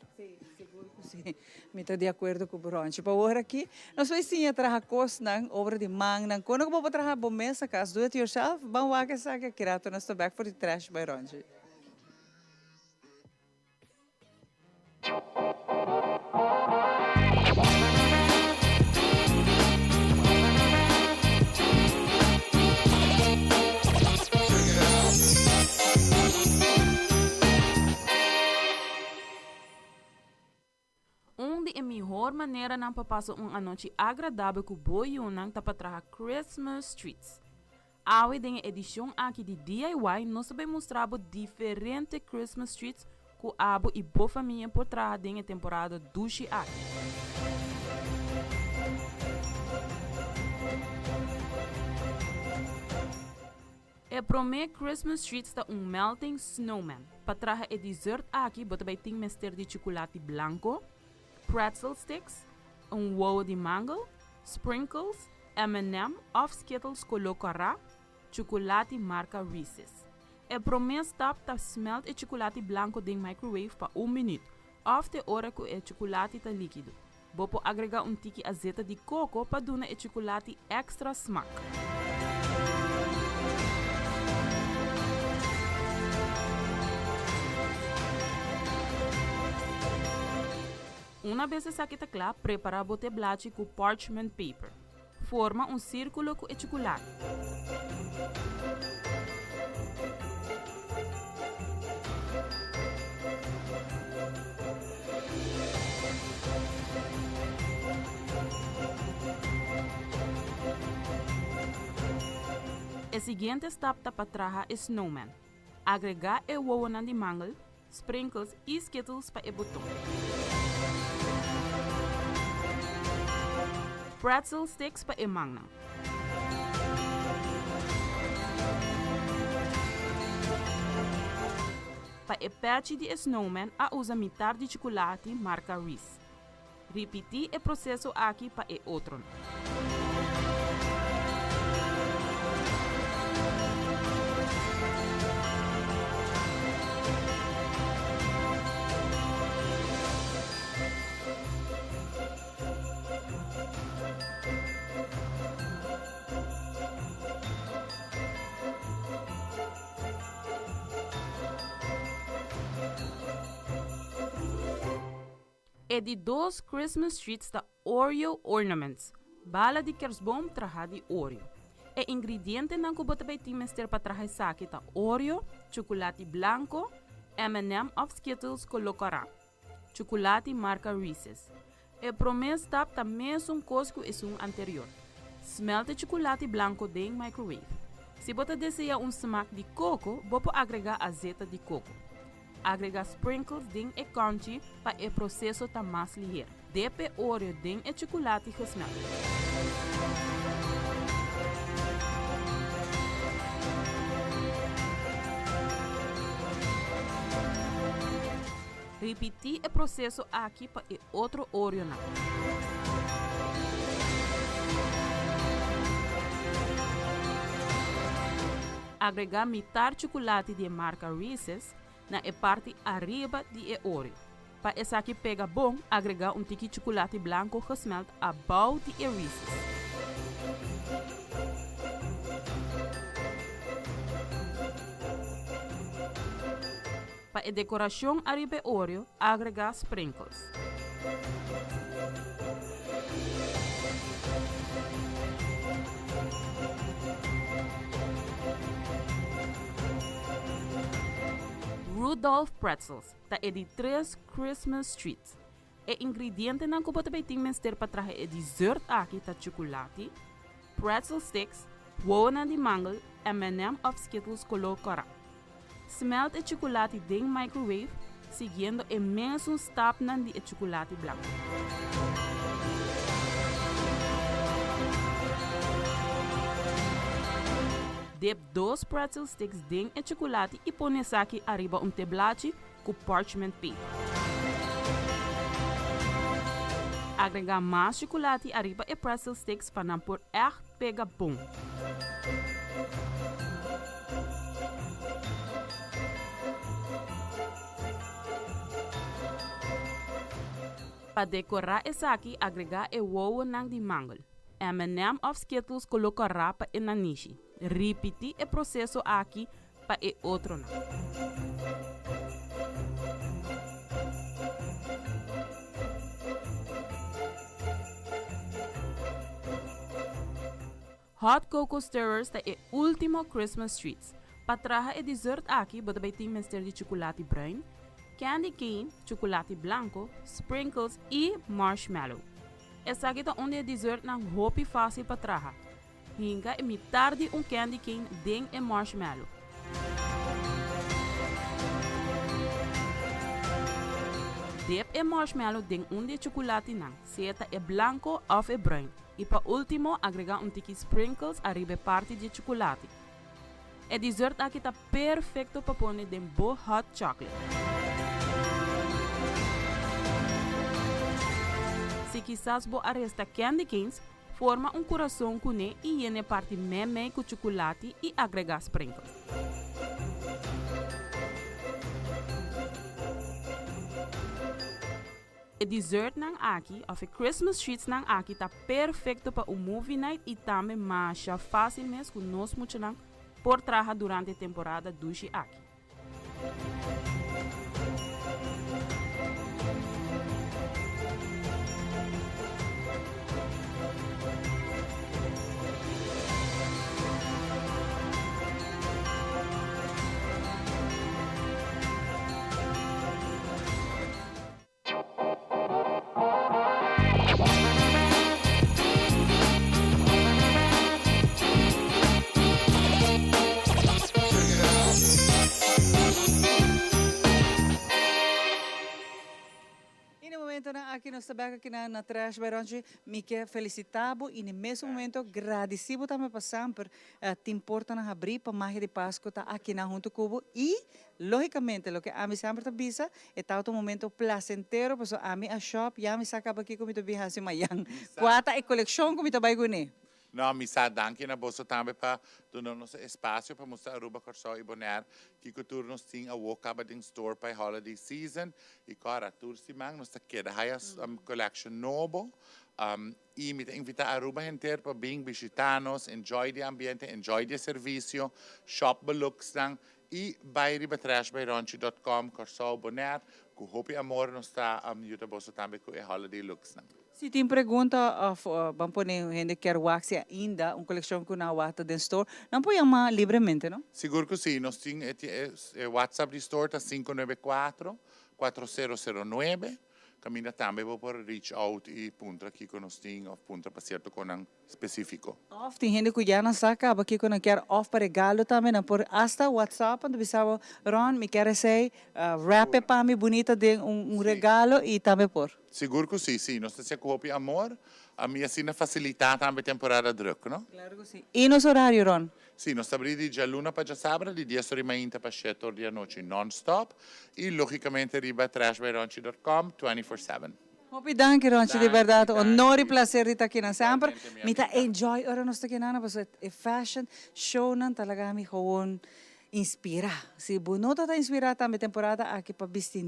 Sim, me estou de acordo com o Baronche. Para agora aqui, nós vamos sim trabalhar coisas, obra de mão, quando vamos trabalhar bom mês, caso do it yourself, vamos lá que sabe que nós estamos back for the Trash Baronche. A melhor maneira para passar uma noite agradável com boi unang para trazer Christmas treats. Awe tem edição aqui de DIY, nós vamos mostrar diferentes Christmas treats com abo e boa família por trazer tem a temporada duche aqui. O primeiro Christmas treat está melting snowman. Para trazer o dessert aqui, você vai ter mister de chocolate branco, pretzel sticks, wow de mango, sprinkles, M&M of Skittles colocará, chocolate marca Reese's. O primeiro step é smelt o chocolate branco em microwave por 1 minuto, of de hora que o chocolate está líquido. Você agregar tiki azeite de coco para dar o chocolate extra smack. Uma vez essa aqui está clara, prepara o tablete com parchment paper. Forma círculo com o chocolate. O seguinte step para trazer o snowman. Agregar o ovo de mango, sprinkles e skittles para o botão. Pretzel sticks para o mango. Para o patch de snowman, usa metade de chocolate marca Reese. Repetir o processo aqui para o outro. E de 2 Christmas treats da Oreo Ornaments. Bala de kerstboom traha de Oreo. E ingrediente na kubo tabay timester para traha saki ta Oreo, chocolate blanco, M&M of Skittles colocará. Chocolate marca Reese's. E promes tap ta mesmo cosco e anterior. Smelte chocolate blanco de microwave. Se você deseja smack de coco, você agregar azeite de coco. Agregar sprinkles ding e crunchy para o processo tá mais ligeiro. Depe Oreo ding e chocolate gesmelt. Repetir o processo aqui para o outro Oreo não. Agregar metade chocolate de marca Reese's na parte arriba de Oreo. Para essa aqui pega bom, agregar tiki chocolate branco gesmelt abaixo de Reese's. Para a decoração arriba Oreo, agregar sprinkles. Rudolph Pretzels, tá é de 3 Christmas treats. E ingrediente na kubo também tem menster para trazer é dessert aqui tá chocolate, pretzel sticks, wona de mango, M&M of Skittles colocará. Smelt o chocolate em microwave, seguindo o mesmo step de chocolate branco. Dip 2 pretzel sticks ding e chocolate e põe aqui arriba tablete com parchment paper. Agregar mais chocolate arriba e pretzel sticks para não por echt pega bom. Para decorar essa aqui, agregar o ovo nang de mango. M&M of Skittles coloca rapa e nanishi. Repetir o processo aqui para o outro não. Hot Cocoa Stirrers é o último Christmas treats. Para trazer o dessert aqui, você vai ter mister de chocolate branco, candy cane, chocolate branco, sprinkles e marshmallow. Essa aqui é onde o dessert não é fácil para trazer. Hinga imitar de candy cane dentro e marshmallow. Dip e marshmallow dentro de chocolate não, seja é branco ou é branco. E para último, agregar tiki sprinkles arriba parte de chocolate. O dessert aqui está perfeito para pôr dentro hot chocolate. Se quizás você arresta candy canes, forma coração com ele e llene parte meme com chocolate e agregar sprinkles. O dessert nang aqui, of a Christmas treats nang aqui, está perfeito para o movie night e também mais fácil mesmo que nós muito nang por trabalhar durante a temporada duche aqui. Aqui nós estamos aqui na Trash Byronji, me quer felicitá-lo e no mesmo momento agradecido também para sempre te importa na abrir para Magia de Pasco tá aqui na junto com e logicamente o que a mim sempre avisa é tal um momento placentero para a mim a shop já me saca aqui como tu bem assim manhã quata e coleção como tu vai gune. Não, me sa danke na bolsa também para donar nosso espaço para mostrar a Aruba Corsó e Bonaire que cultura nós tem a walk up in store para holiday season e cara tour se mang nós aqui da hayas collection novo e me invita a Aruba inteiro para bem visitanos, enjoy the ambiente, enjoy the serviço, shop belux dan e bairi trashbyronchi.com Corsó Bonaire com hope amor nós está ajuda bolsa também com a holiday looks dan. Se tem pergunta, vamos pôr gente quer wax ainda, coleção que na wata den store, não pode chamar livremente, não? Seguro que sim, nós temos o WhatsApp de store tá 594-4009, caminha também por reach out e punta aqui que nós temos, ou punta para certo com um específico. Off, tem gente que já não saca, aqui que não quer off para regalo também, não por hasta WhatsApp, quando pensava, Ron, me quer dizer, wrap para mim bonita de regalo e também por. Seguro que sim, nós temos que amor, a minha assina facilitar também a temporada de druk, não? Claro que sim. E nos horário, Ron? Sim, nós abrimos de luna para sábado, de 10 horas para 7 horas da noite non-stop, e logicamente riba trashbyronchi.com 24/7. Hopi danke, Ronchi, de verdade, onore e prazer de estar aqui na sempre. Me ta enjoy, ora nós aqui na porque é fashion show nan talaga mi gewoon inspira. Se bonota está inspirada também temporada aqui para vestir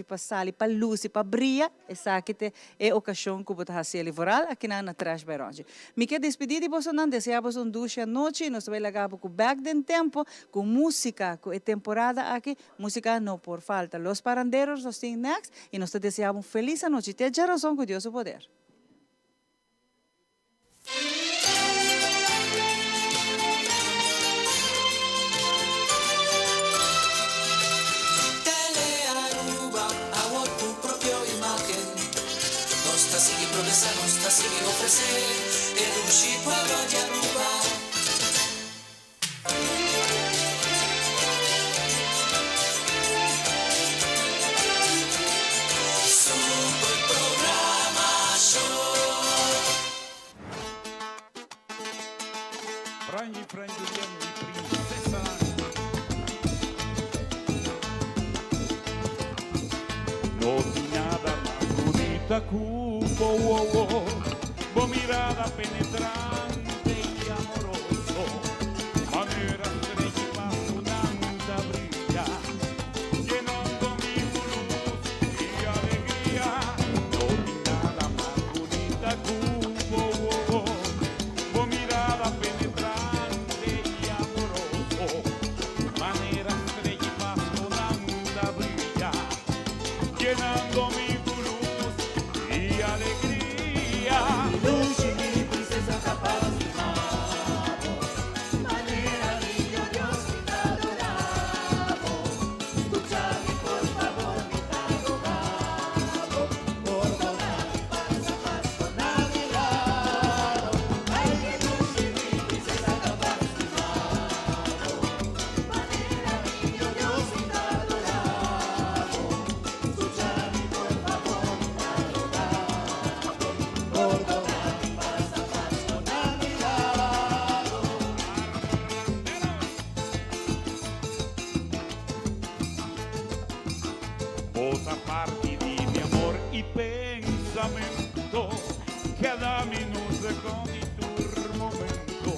para sali, para luz, para brilhar, essa aqui é ocasião que você fazer livral aqui na Trash Byronji. Me quer despedir de você não desejamos ducha noite, nós vamos levar com back den tempo, com música, com a temporada aqui, música não por falta. Los paranderos nós temos next e nós te desejamos feliz noite. Te já razão com Deus o poder. Promessa nostra si mi offre e usci quello di Aruba. Super programma show. Frangi princesa. No hay nada más bonita que cubo, bo mirada penetrante y amoroso, manera estrella y fascinante brilla, llenando mi luz y alegría. No vi nada más bonita, cubo, bo mirada penetrante y amoroso, manera estrella y fascinante brilla, llenando mi luz y alegría. Luz y mi princesa capaz de amor, manera niño Dios te adoramos. Escúchame por favor, mi abogado, perdona mi pasa Pasco a mi lado. Ay, que luz y mi princesa capaz de amor, manera niño Dios te adoramos. Escúchame por favor, mi abogado, perdona mi pasa Pasco a mi lado. Otra parte di mi amor y pensamiento, cada minuto con tu momento,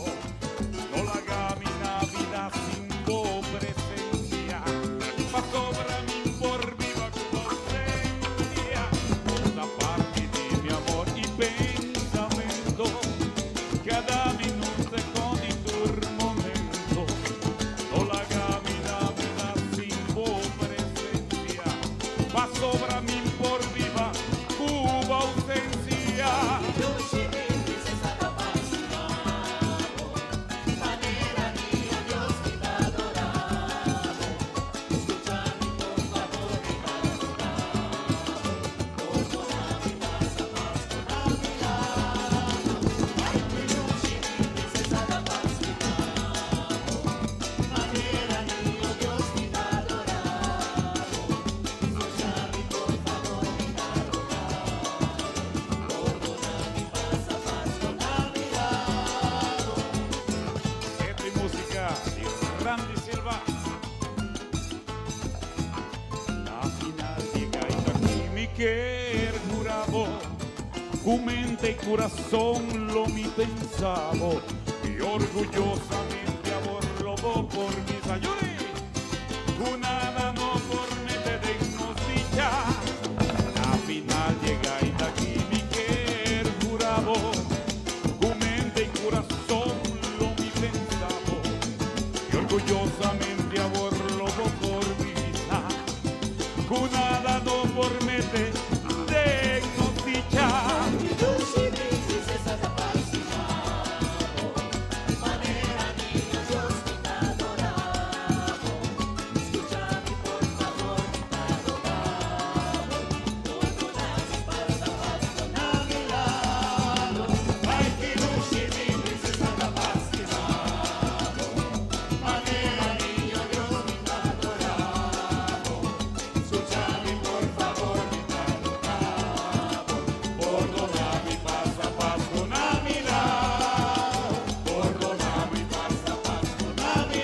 no la haga mi Navidad sin tu presencia, ma sobra mi por viva tu ausencia. Otra parte di mi amor y pensamiento, cada minuto con tu momento, no la haga mi Navidad sin tu presencia, ma sobra mi por viva Cuba ausencia. Luz y mi princesa capaz de amor, manera niño Dios te adoramos. Escúchame por favor, mi abogado, perdona mi pasa Pasco a mi lado. Ay, que luz y mi princesa capaz de amor, manera niño Dios te adoramos. Escúchame por favor, mi abogado, perdona mi pasa Pasco a mi lado. Esta es música de Randy Silva. La final llega y aquí mi querer jurado, cu mente y corazón lo mi pensado, y orgullosamente aborlo por mis ayudes, cu nada no promete de nos dicha. La final llega y aquí mi querer jurado, cu mente y corazón lo mi pensado, y orgullosamente aborlo por vida, cu nada no promete de nos dicha. Luz y mi princesa capaz de amor, manera niño Dios te adoramos. Escúchame por favor, mi abogado, perdona mi pasa Pasco a mi lado. Ay, que luz y mi princesa capaz de amor, manera niño Dios te adoramos. Escúchame por favor, mi abogado, perdona mi pasa Pasco a mi lado. Perdona mi pasa Pasco a mi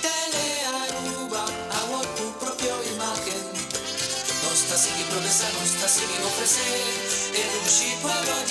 Telearuba, hago tu propia imagen. Non sta sighi progressare, non sta sighi offrire, e riuscì poi a